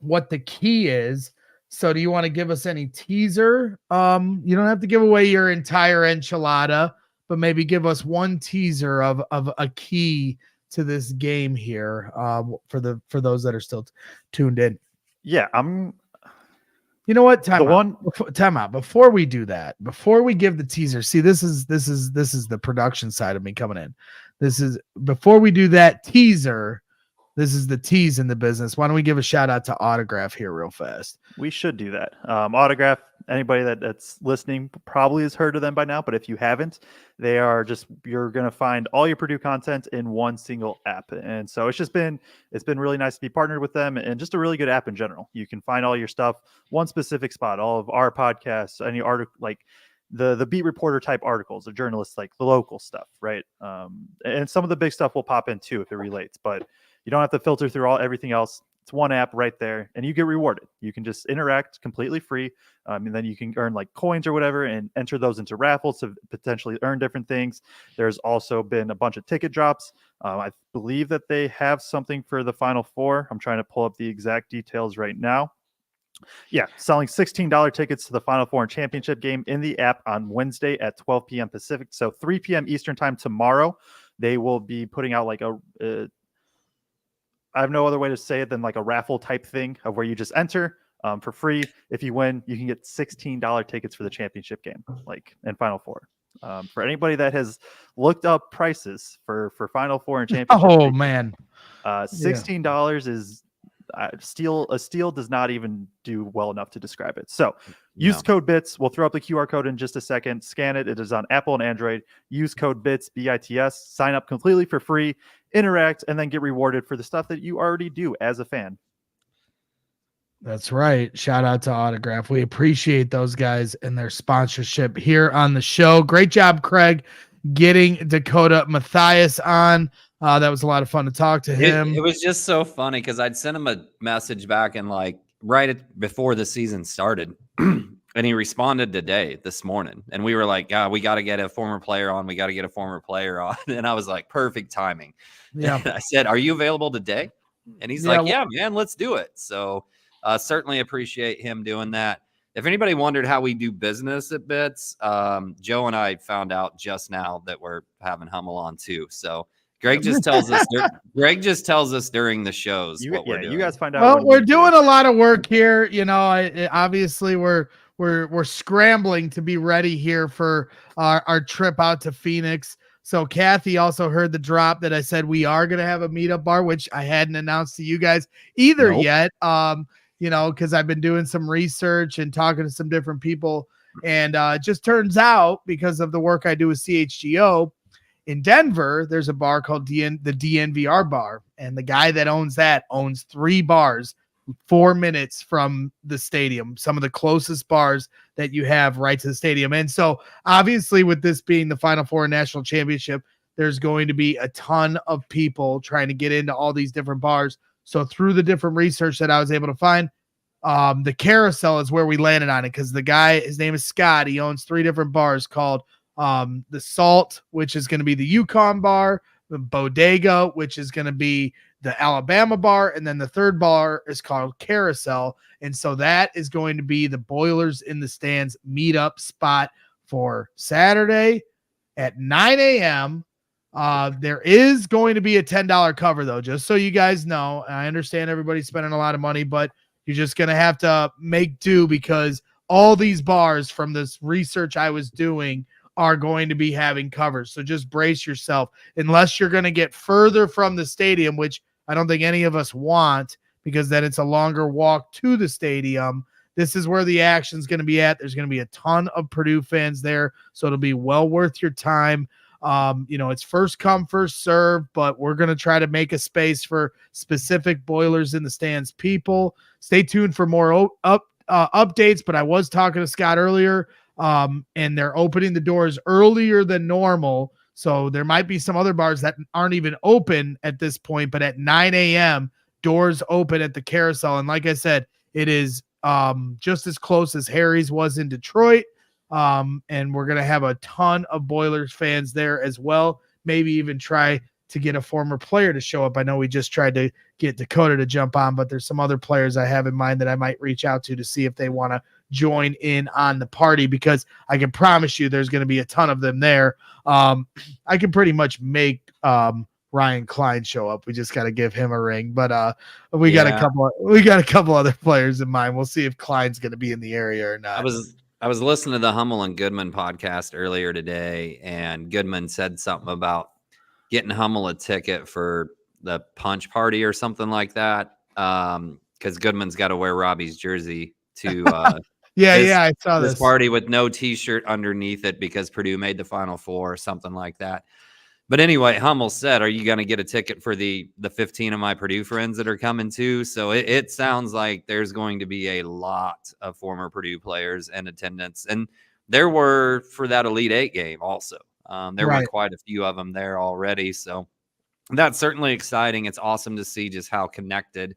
what the key is. So do you want to give us any teaser? You don't have to give away your entire enchilada, but maybe give us one teaser of a key to this game here, for those that are still tuned in. Yeah, You know what? Time out. Before we do that, before we give the teaser, see, this is the production side of me coming in. Before we do that teaser, this is the tease in the business. Why don't we give a shout out to Autograph here real fast? We should do that. Autograph, anybody that's listening probably has heard of them by now, but if you haven't, you're going to find all your Purdue content in one single app. And so it's been really nice to be partnered with them, and just a really good app in general. You can find all your stuff, one specific spot, all of our podcasts, any article, the beat reporter type articles, the journalists, the local stuff, right? And some of the big stuff will pop in too if it relates, but you don't have to filter through everything else. It's one app right there, and you get rewarded. You can just interact completely free, and then you can earn coins or whatever and enter those into raffles to potentially earn different things. There's also been a bunch of ticket drops. I believe that they have something for the Final Four. I'm trying to pull up the exact details right now. Yeah, selling $16 tickets to the Final Four and championship game in the app on Wednesday at 12 p.m. Pacific. So 3 p.m. Eastern time tomorrow. They will be putting out I have no other way to say it than like a raffle type thing of where you just enter for free. If you win, you can get $16 tickets for the championship game, like in Final Four. For anybody that has looked up prices for Final Four and championship, Oh man, $16 is steal. A steal does not even do well enough to describe it. So use code BITS. We'll throw up the QR code in just a second. Scan it. It is on Apple and Android. Use code BITS, BITS. Sign up completely for free. Interact, and then get rewarded for the stuff that you already do as a fan. That's right. Shout out to Autograph. We appreciate those guys and their sponsorship here on the show. Great job, Kraig, getting Dakota Mathias on. That was a lot of fun to talk to him. It was just so funny because I'd sent him a message back and like before the season started. And he responded this morning. And we were like, we got to get a former player on. We got to get a former player on. And I was like, perfect timing. Yeah. I said, are you available today? And he's like, yeah, man, let's do it. So certainly appreciate him doing that. If anybody wondered how we do business at Bits, Joe and I found out just now that we're having Hummel on too. So Greg just tells us. Greg just tells us during the shows what we're doing. You guys find out. Well, we're doing a lot of work here. You know, obviously we're scrambling to be ready here for our trip out to Phoenix. So Kathy also heard the drop that I said we are going to have a meetup bar, which I hadn't announced to you guys either yet. You know, because I've been doing some research and talking to some different people, and it just turns out because of the work I do with CHGO in Denver, there's a bar called the DNVR bar, and the guy that owns that owns 3 bars 4 minutes from the stadium, some of the closest bars that you have right to the stadium. And so obviously with this being the Final Four national championship, there's going to be a ton of people trying to get into all these different bars. So through the different research that I was able to find, the Carousel is where we landed on it, because the guy, his name is Scott. He owns 3 different bars called the Salt, which is going to be the Yukon bar, the Bodega, which is going to be the Alabama bar, and then the third bar is called Carousel. And so that is going to be the Boilers in the Stands meetup spot for Saturday at 9 a.m. There is going to be a $10 cover, though, just so you guys know. I understand everybody's spending a lot of money, but you're just going to have to make do, because all these bars from this research I was doing are going to be having covers. So just brace yourself, unless you're going to get further from the stadium, which I don't think any of us want, because then it's a longer walk to the stadium. This is where the action's going to be at. There's going to be a ton of Purdue fans there, so it'll be well worth your time. You know, it's first come, first serve, but we're going to try to make a space for specific Boilers in the Stands people. Stay tuned for more updates, but I was talking to Scott earlier, and they're opening the doors earlier than normal. So there might be some other bars that aren't even open at this point, but at 9 a.m., doors open at the Carousel. And like I said, it is just as close as Harry's was in Detroit. And we're going to have a ton of Boilers fans there as well. Maybe even try to get a former player to show up. I know we just tried to get Dakota to jump on, but there's some other players I have in mind that I might reach out to see if they want to join in on the party, because I can promise you there's going to be a ton of them there. I can pretty much make Ryan Klein show up. We just got to give him a ring, but we got a couple other players in mind. We'll see if Klein's going to be in the area or not. I was listening to the Hummel and Goodman podcast earlier today, and Goodman said something about getting Hummel a ticket for the punch party or something like that. Because Goodman's got to wear Robbie's jersey to I saw this party with no t-shirt underneath it because Purdue made the Final Four or something like that. But anyway, Hummel said, are you going to get a ticket for the 15 of my Purdue friends that are coming too? So it sounds like there's going to be a lot of former Purdue players in attendance. And there were for that Elite Eight game also. There were quite a few of them there already. So that's certainly exciting. It's awesome to see just how connected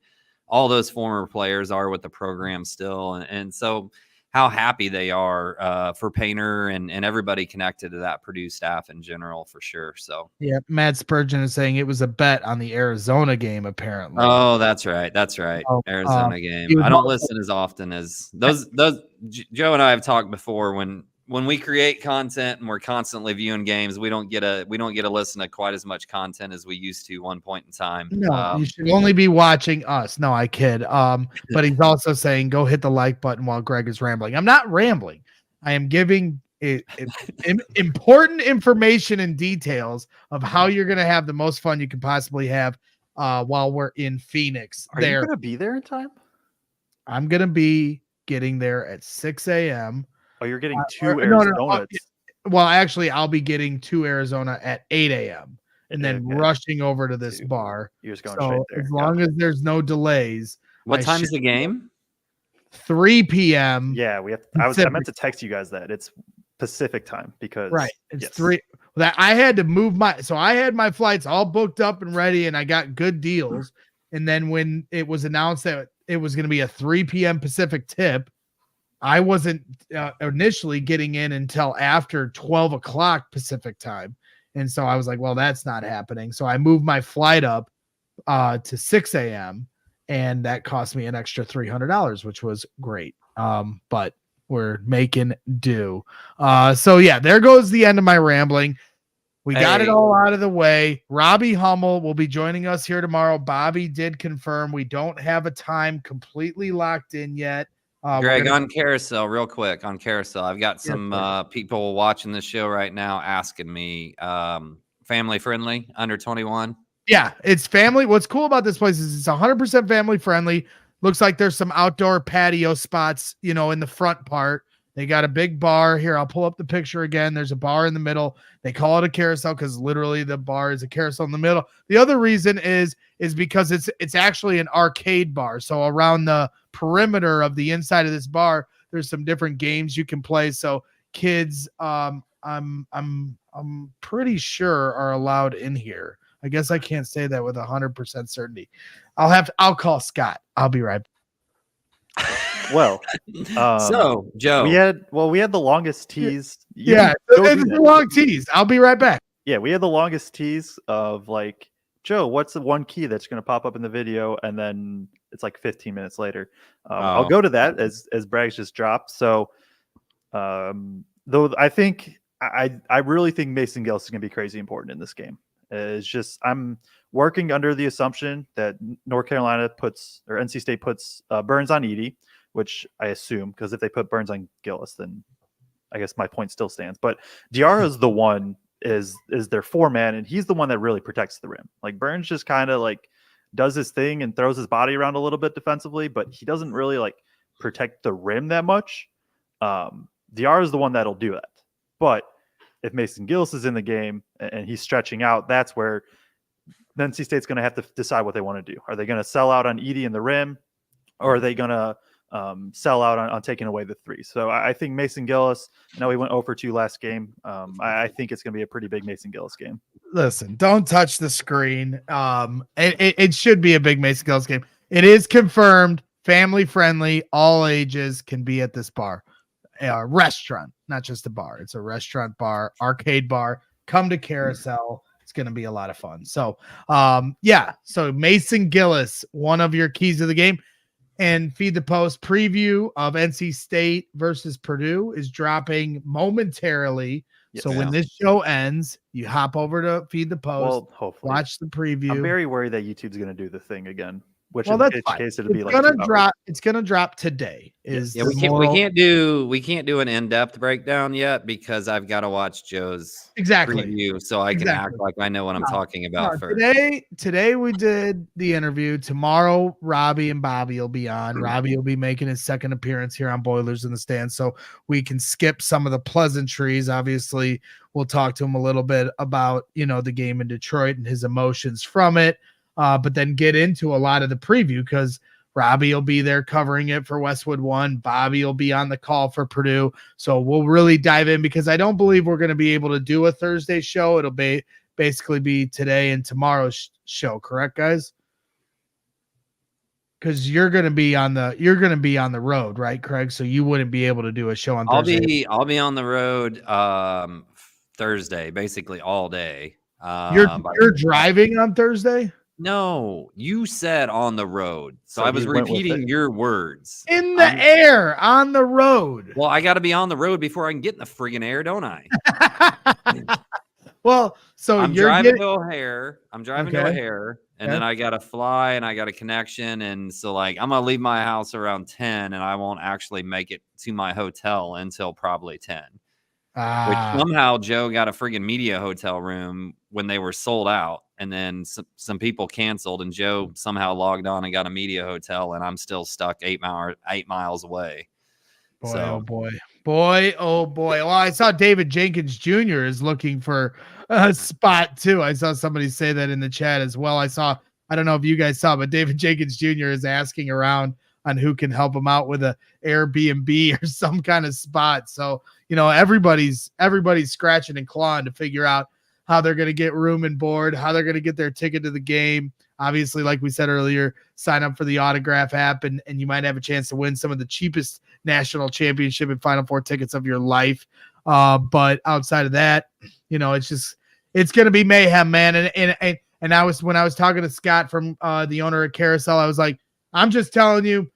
all those former players are with the program still. And so how happy they are for Painter and everybody connected to that Purdue staff in general, for sure. So yeah, Matt Spurgeon is saying it was a bet on the Arizona game, apparently. Oh, that's right. Arizona game. I don't listen as often as those. Joe and I have talked before when when we create content and we're constantly viewing games, we don't get to listen to quite as much content as we used to one point in time. No, you should only be watching us. No, I kid. But he's also saying go hit the like button while Greg is rambling. I'm not rambling. I am giving important information and details of how you're going to have the most fun you can possibly have while we're in Phoenix. Are you going to be there in time? I'm going to be getting there at 6 a.m. Oh, you're getting to Arizona. No. Well, actually, I'll be getting to Arizona at 8 a.m. and then rushing over to this bar. You're just going straight there. As long as there's no delays. What time is the game? 3 p.m. Yeah, I meant to text you guys that. It's Pacific time because it's 3. That I had to move I had my flights all booked up and ready, and I got good deals. And then when it was announced that it was going to be a 3 p.m. Pacific tip, I wasn't initially getting in until after 12 o'clock Pacific time. And so I was like, well, that's not happening. So I moved my flight up to 6 a.m. and that cost me an extra $300, which was great. But we're making do. So yeah, there goes the end of my rambling. We got it all out of the way. Robbie Hummel will be joining us here tomorrow. Bobby did confirm we don't have a time completely locked in yet. Greg, on Carousel, real quick, on Carousel, I've got some people watching the show right now asking me, family friendly, under 21? Yeah, it's family. What's cool about this place is it's 100% family friendly. Looks like there's some outdoor patio spots, in the front part. They got a big bar here. I'll pull up the picture again. There's a bar in the middle. They call it a carousel because literally the bar is a carousel in the middle. The other reason is because it's actually an arcade bar. So around the perimeter of the inside of this bar, there's some different games you can play. So kids, I'm pretty sure are allowed in here. I guess I can't say that with 100% certainty. I'll call Scott. I'll be right back. Well, so Joe, we had the longest tease. Yeah, it's a long tease. I'll be right back. Yeah, we had the longest tease of like, Joe, what's the one key that's going to pop up in the video? And then it's like 15 minutes later. I'll go to that as Bragg's just dropped. So, though I think I really think Mason Gillis is going to be crazy important in this game. It's just I'm working under the assumption that North Carolina or NC State puts Burns on Edey, which I assume, because if they put Burns on Gillis, then I guess my point still stands. But Diarra's the one is their 4-man, and he's the one that really protects the rim. Like Burns just kind of like does his thing and throws his body around a little bit defensively, but he doesn't really like protect the rim that much. Diarra's the one that'll do that. But if Mason Gillis is in the game and he's stretching out, that's where NC State's going to have to decide what they want to do. Are they going to sell out on Edey in the rim, or are they going to sell out on taking away the 3? So I think Mason Gillis, I know he went 0 for 2 last game. I think it's going to be a pretty big Mason Gillis game. Listen, don't touch the screen. It should be a big Mason Gillis game. It is confirmed, family friendly, all ages can be at this bar. A restaurant, not just a bar. It's a restaurant bar, arcade bar. Come to Carousel. It's going to be a lot of fun. So, So Mason Gillis, one of your keys of the game. And Feed the Post preview of NC State versus Purdue is dropping momentarily. Yes, so when this show ends, you hop over to Feed the Post. Well, hopefully. Watch the preview. I'm very worried that YouTube's going to do the thing again. Which well, in this case it'll be like it's gonna drop today. We can't do an in-depth breakdown yet because I've got to watch Joe's preview so I can act like I know what I'm talking about first. Today we did the interview. Tomorrow Robbie and Bobby will be on. Robbie will be making his second appearance here on Boilers in the Stand, so we can skip some of the pleasantries. Obviously, we'll talk to him a little bit about the game in Detroit and his emotions from it. But then get into a lot of the preview because Robbie will be there covering it for Westwood One. Bobby will be on the call for Purdue. So we'll really dive in because I don't believe we're going to be able to do a Thursday show. It'll basically be today and tomorrow's show. Correct, guys? Because you're going to be on the road, right, Kraig? So you wouldn't be able to do a show on Thursday. I'll be on the road Thursday, basically all day. You're driving on Thursday? No, you said on the road. So I was he went with repeating it. your words. In the air, on the road. Well, I got to be on the road before I can get in the friggin' air, don't I? Well, so I'm you're driving getting to O'Hare. I'm driving to Okay. O'Hare, and Okay. then I got to fly, and I got a connection, and so like I'm gonna leave my house around 10, and I won't actually make it to my hotel until probably 10. Which somehow Joe got a friggin' media hotel room when they were sold out, and then some people canceled, and Joe somehow logged on and got a media hotel, and I'm still stuck 8 miles away. Boy, So oh boy. Boy, oh boy. Well, I saw David Jenkins Jr. is looking for a spot too. I saw somebody say that in the chat as well. I don't know if you guys saw, but David Jenkins Jr. is asking around on who can help him out with a Airbnb or some kind of spot. So, everybody's scratching and clawing to figure out how they're going to get room and board, how they're going to get their ticket to the game. Obviously, like we said earlier, sign up for the Autograph app and you might have a chance to win some of the cheapest national championship and Final Four tickets of your life. But outside of that, it's going to be mayhem, man. And when I was talking to Scott from the owner of Carousel, I was like, I'm just telling you,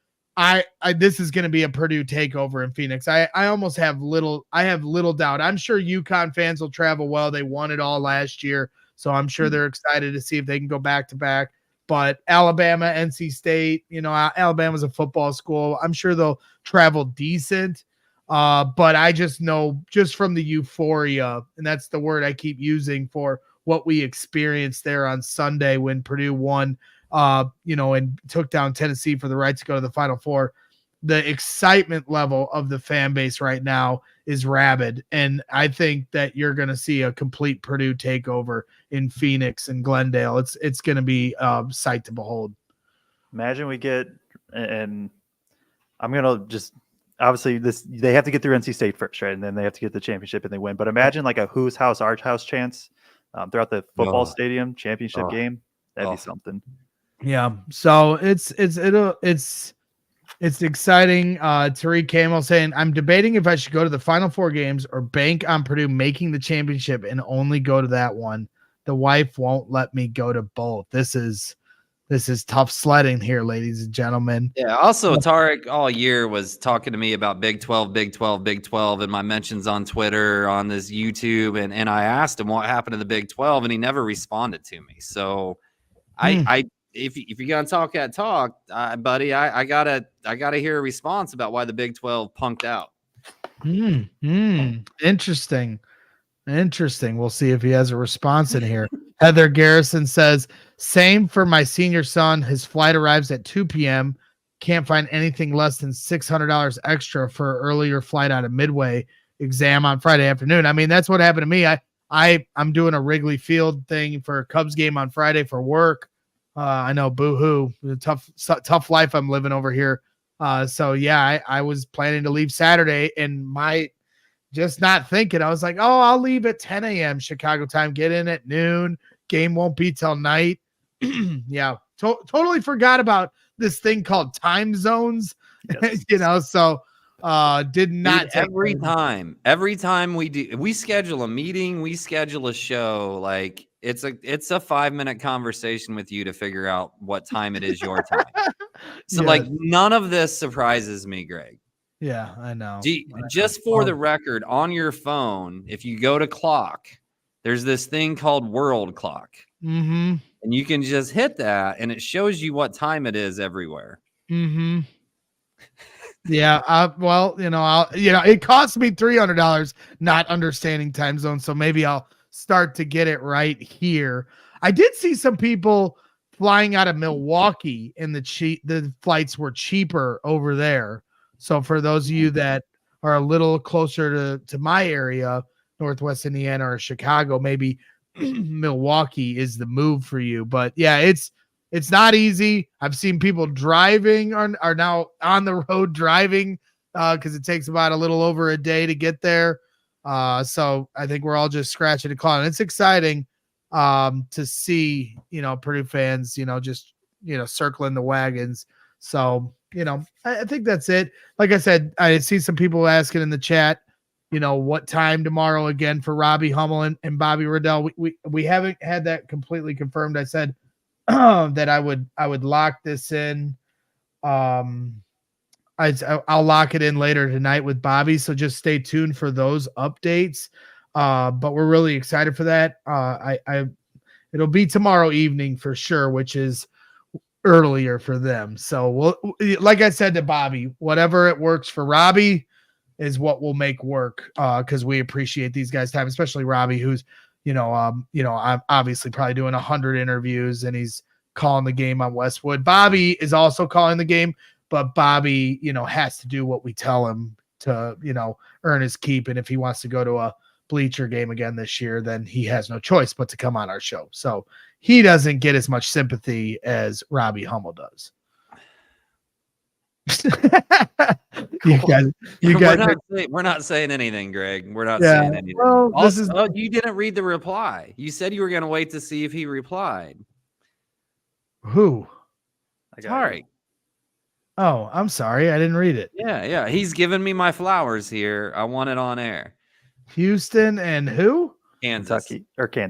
this is going to be a Purdue takeover in Phoenix. I almost have little doubt. I'm sure UConn fans will travel well. They won it all last year. So I'm sure they're excited to see if they can go back to back. But Alabama, NC State, Alabama's a football school. I'm sure they'll travel decent. But I just know just from the euphoria, and that's the word I keep using for what we experienced there on Sunday when Purdue won, and took down Tennessee for the right to go to the Final Four. The excitement level of the fan base right now is rabid. And I think that you're going to see a complete Purdue takeover in Phoenix and Glendale. It's going to be sight to behold. Imagine we get, and I'm going to just, obviously they have to get through NC State first, right? And then they have to get the championship and they win. But imagine like a whose house, our house chance throughout the football stadium championship game. That'd be something. Yeah. So it's exciting. Tariq Camel saying, I'm debating if I should go to the Final Four games or bank on Purdue making the championship and only go to that one. The wife won't let me go to both. This is tough sledding here, ladies and gentlemen. yeah. Also, Tariq all year was talking to me about Big 12, Big 12, Big 12, and my mentions on Twitter, on this YouTube, and I asked him what happened to the Big 12, and he never responded to me. So, if you're gonna talk that talk, buddy, I gotta hear a response about why the Big 12 punked out. Interesting. We'll see if he has a response in here. Heather Garrison says, same for my senior son. His flight arrives at 2 p.m. Can't find anything less than $600 extra for an earlier flight out of Midway. Exam on Friday afternoon. I mean, that's what happened to me. I'm doing a Wrigley Field thing for a Cubs game on Friday for work. I know, boo-hoo, the tough life I'm living over here. So yeah, I was planning to leave Saturday and just not thinking. I was like, oh, I'll leave at 10 a.m. Chicago time, get in at noon. Game won't be till night. Yeah, totally forgot about this thing called time zones. Yes. So did not every time we schedule a meeting, we schedule a show, like it's a 5-minute conversation with you to figure out what time it is your time. So like none of this surprises me, Greg. Yeah, I know. Just for the record, on your phone, if you go to clock, there's this thing called World Clock. Mm-hmm. And you can just hit that and it shows you what time it is everywhere. Mm-hmm. Yeah. Well, it cost me $300 not understanding time zones. So maybe I'll start to get it right here. I did see some people flying out of Milwaukee and the flights were cheaper over there. So for those of you that are a little closer to my area, Northwest Indiana or Chicago, maybe Milwaukee is the move for you. But yeah, it's not easy. I've seen people driving are now on the road driving because it takes about a little over a day to get there. So I think we're all just scratching and clawing. It's exciting to see, Purdue fans, just, circling the wagons. So, I think that's it. Like I said, I see some people asking in the chat, what time tomorrow again for Robbie Hummel and Bobby Riddell. We haven't had that completely confirmed. I said that I would lock this in. I'll lock it in later tonight with Bobby. So just stay tuned for those updates. But we're really excited for that. It'll be tomorrow evening for sure, which is earlier for them. So like I said to Bobby, whatever it works for Robbie is what we'll make work. Cause we appreciate these guys' time, especially Robbie, who's, I'm obviously probably doing 100 interviews and he's calling the game on Westwood. Bobby is also calling the game, but Bobby, has to do what we tell him to, earn his keep. And if he wants to go to a bleacher game again this year, then he has no choice but to come on our show. So he doesn't get as much sympathy as Robbie Hummel does. We're not saying anything, Greg. We're not saying anything. Well, you didn't read the reply. You said you were going to wait to see if he replied. Who? Sorry. Oh, I'm sorry. I didn't read it. Yeah. He's giving me my flowers here. I want it on air. Houston and who? Kansas.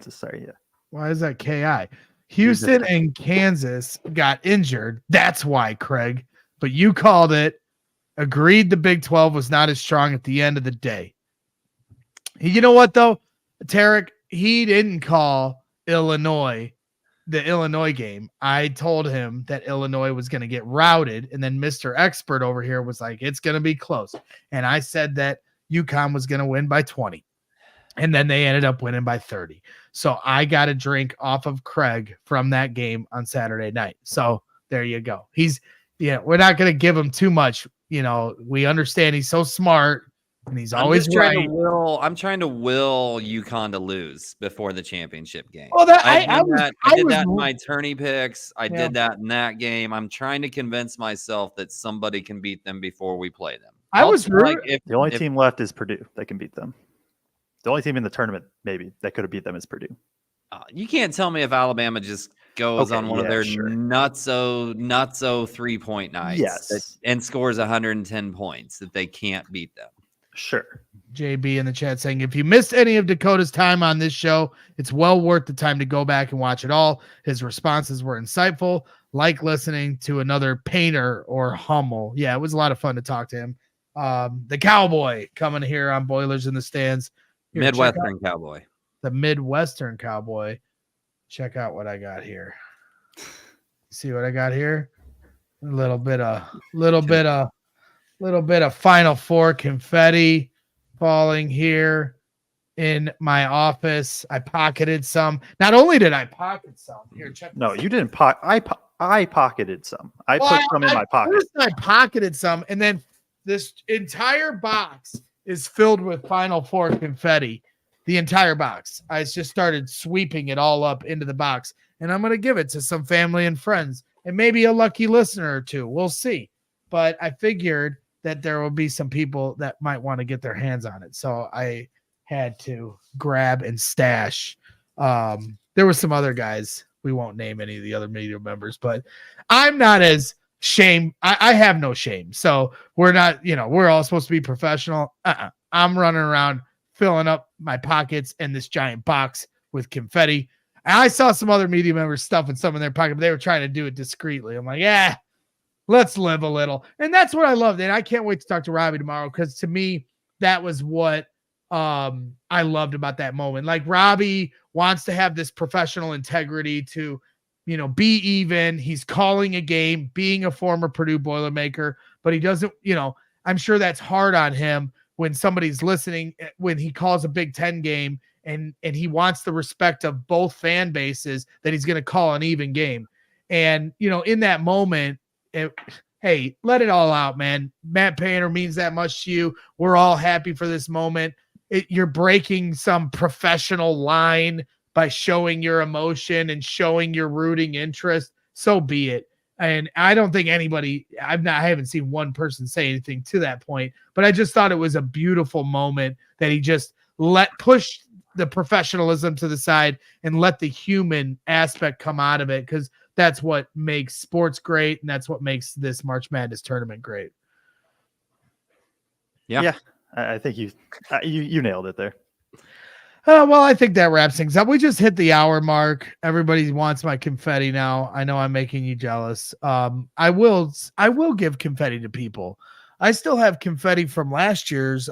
Sorry. Yeah. Why is that KI? Houston and Kansas got injured. That's why, Craig. But you called it. Agreed the Big 12 was not as strong at the end of the day. You know what, though? Tarek, he didn't call the Illinois game. I told him that Illinois was going to get routed, and then Mr. Expert over here was like, it's going to be close. And I said that UConn was going to win by 20. And then they ended up winning by 30. So I got a drink off of Craig from that game on Saturday night. So there you go. We're not going to give him too much. We understand he's so smart and he's always right. I'm trying to will UConn to lose before the championship game. Well, I did that in my tourney picks. I did that in that game. I'm trying to convince myself that somebody can beat them before we play them. The only team left is Purdue that can beat them. The only team in the tournament maybe that could have beat them is Purdue. You can't tell me if Alabama just goes on one of their nutso 3-point nights and scores 110 points that they can't beat them. Sure. JB in the chat saying, if you missed any of Dakota's time on this show, it's well worth the time to go back and watch it all. His responses were insightful, like listening to another Painter or Hummel. Yeah, it was a lot of fun to talk to him. The Cowboy coming here on Boilers in the Stands. Here, Midwestern Cowboy. The Midwestern Cowboy. Check out what I got here. See what I got here? A little bit of Final Four confetti falling here in my office. I pocketed some. Not only did I pocket some. Here, check. No, you didn't pocket. I pocketed some. I put some in my pocket. First I pocketed some, and then this entire box is filled with Final Four confetti. The entire box. I just started sweeping it all up into the box, and I'm going to give it to some family and friends and maybe a lucky listener or two. We'll see. But I figured that there will be some people that might want to get their hands on it. So I had to grab and stash. There were some other guys. We won't name any of the other media members, but I'm not as shame. I have no shame. So we're not, we're all supposed to be professional. I'm running around filling up my pockets and this giant box with confetti. And I saw some other media members stuffing some in their pocket, but they were trying to do it discreetly. I'm like, let's live a little. And that's what I loved. And I can't wait to talk to Robbie tomorrow, because to me, that was what I loved about that moment. Like, Robbie wants to have this professional integrity to, be even. He's calling a game, being a former Purdue Boilermaker, but he doesn't, I'm sure that's hard on him when somebody's listening, when he calls a Big Ten game and he wants the respect of both fan bases, that he's going to call an even game. And, in that moment, hey, let it all out, man. Matt Painter means that much to you. We're all happy for this moment. You're breaking some professional line by showing your emotion and showing your rooting interest. So be it. And I don't think anybody, I haven't seen one person say anything to that point, but I just thought it was a beautiful moment that he just push the professionalism to the side and let the human aspect come out of it, because that's what makes sports great, and that's what makes this March Madness tournament great. Yeah. I think you nailed it there. Well, I think that wraps things up. We just hit the hour mark. Everybody wants my confetti now. I know I'm making you jealous. I will give confetti to people. I still have confetti from last year's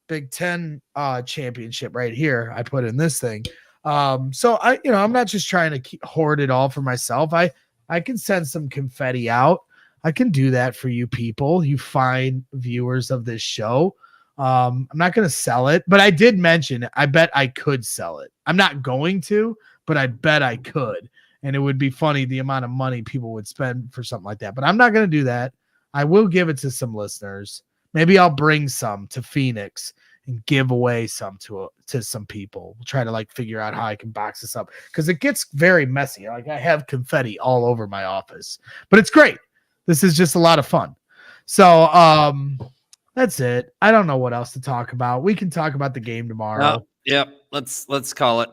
Big Ten championship right here. I put in this thing. So I'm not just trying to hoard it all for myself. I can send some confetti out. I can do that for you people, you fine viewers of this show. I'm not going to sell it, but I did mention, I bet I could sell it. I'm not going to, but I bet I could. And it would be funny the amount of money people would spend for something like that. But I'm not going to do that. I will give it to some listeners. Maybe I'll bring some to Phoenix and give away some to some people. We'll try to figure out how I can box this up because it gets very messy. I have confetti all over my office, but it's great. This is just a lot of fun. So, that's it. I don't know what else to talk about. We can talk about the game tomorrow. Yep. Let's call it.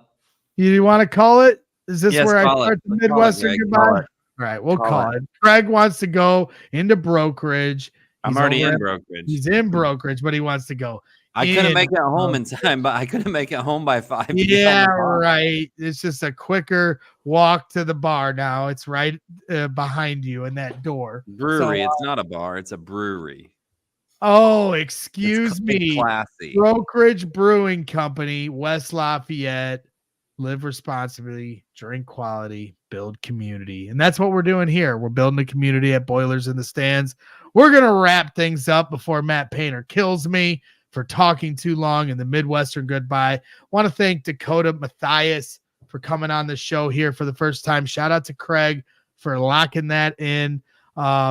You want to call it? Is this where I call start it. the Let's call it, Midwestern Greg. goodbye? Call All it. right, we'll Call call it. Craig wants to go into brokerage. I'm He's already over in at- brokerage. He's in brokerage, but he wants to go. I couldn't make it home in brokerage. time, but I couldn't make it home by 5. to get on Yeah, the bar. right. It's just a quicker walk to the bar now. It's right behind you in that door. Brewery. So, It's not a bar. It's a brewery. Oh, It's excuse me. classy. Brokerage Brewing Company, West Lafayette. Live responsibly, drink quality, build community. And that's what we're doing here. We're building a community at Boilers in the Stands. We're going to wrap things up before Matt Painter kills me for talking too long in the Midwestern goodbye. Want to thank Dakota Mathias for coming on the show here for the first time. Shout out to Kraig for locking that in.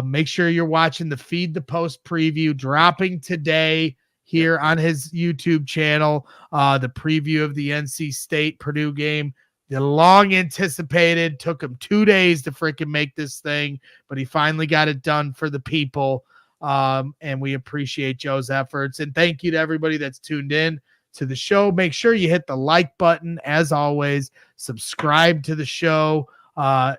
Make sure you're watching the Feed the Post preview dropping today here on his YouTube channel. The preview of the NC State Purdue game. The long anticipated, took him 2 days to freaking make this thing, but he finally got it done for the people. And we appreciate Joe's efforts. And thank you to everybody that's tuned in to the show. Make sure you hit the like button as always. Subscribe to the show.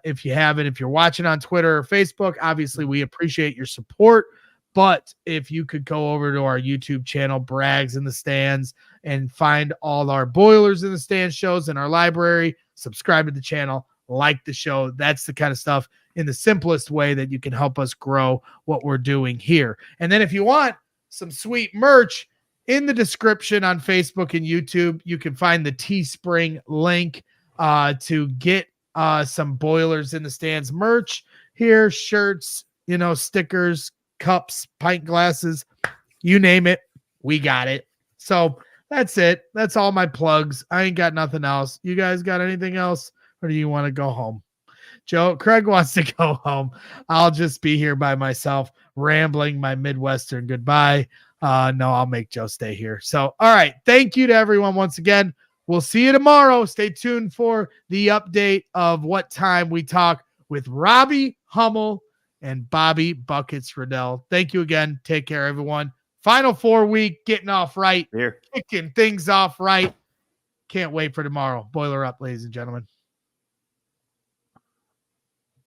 If you haven't, if you're watching on Twitter or Facebook, obviously we appreciate your support. But if you could go over to our YouTube channel, Brags in the Stands, and find all our Boilers in the Stands shows in our library, subscribe to the channel, like the show. That's the kind of stuff in the simplest way that you can help us grow what we're doing here. And then if you want some sweet merch, in the description on Facebook and YouTube, you can find the Teespring link to get some Boilers in the Stands merch here, shirts, stickers, cups, pint glasses, you name it, we got it. So that's it. That's all my plugs. I ain't got nothing else. You guys got anything else, or do you want to go home? Kraig wants to go home. I'll just be here by myself, rambling my Midwestern goodbye. No, I'll make Joe stay here. So, all right. Thank you to everyone once again. We'll see you tomorrow. Stay tuned for the update of what time we talk with Robbie Hummel and Bobby Buckets Riddell. Thank you again. Take care, everyone. Final 4 week, getting off right, Here. kicking things off right. Can't wait for tomorrow. Boiler up, ladies and gentlemen.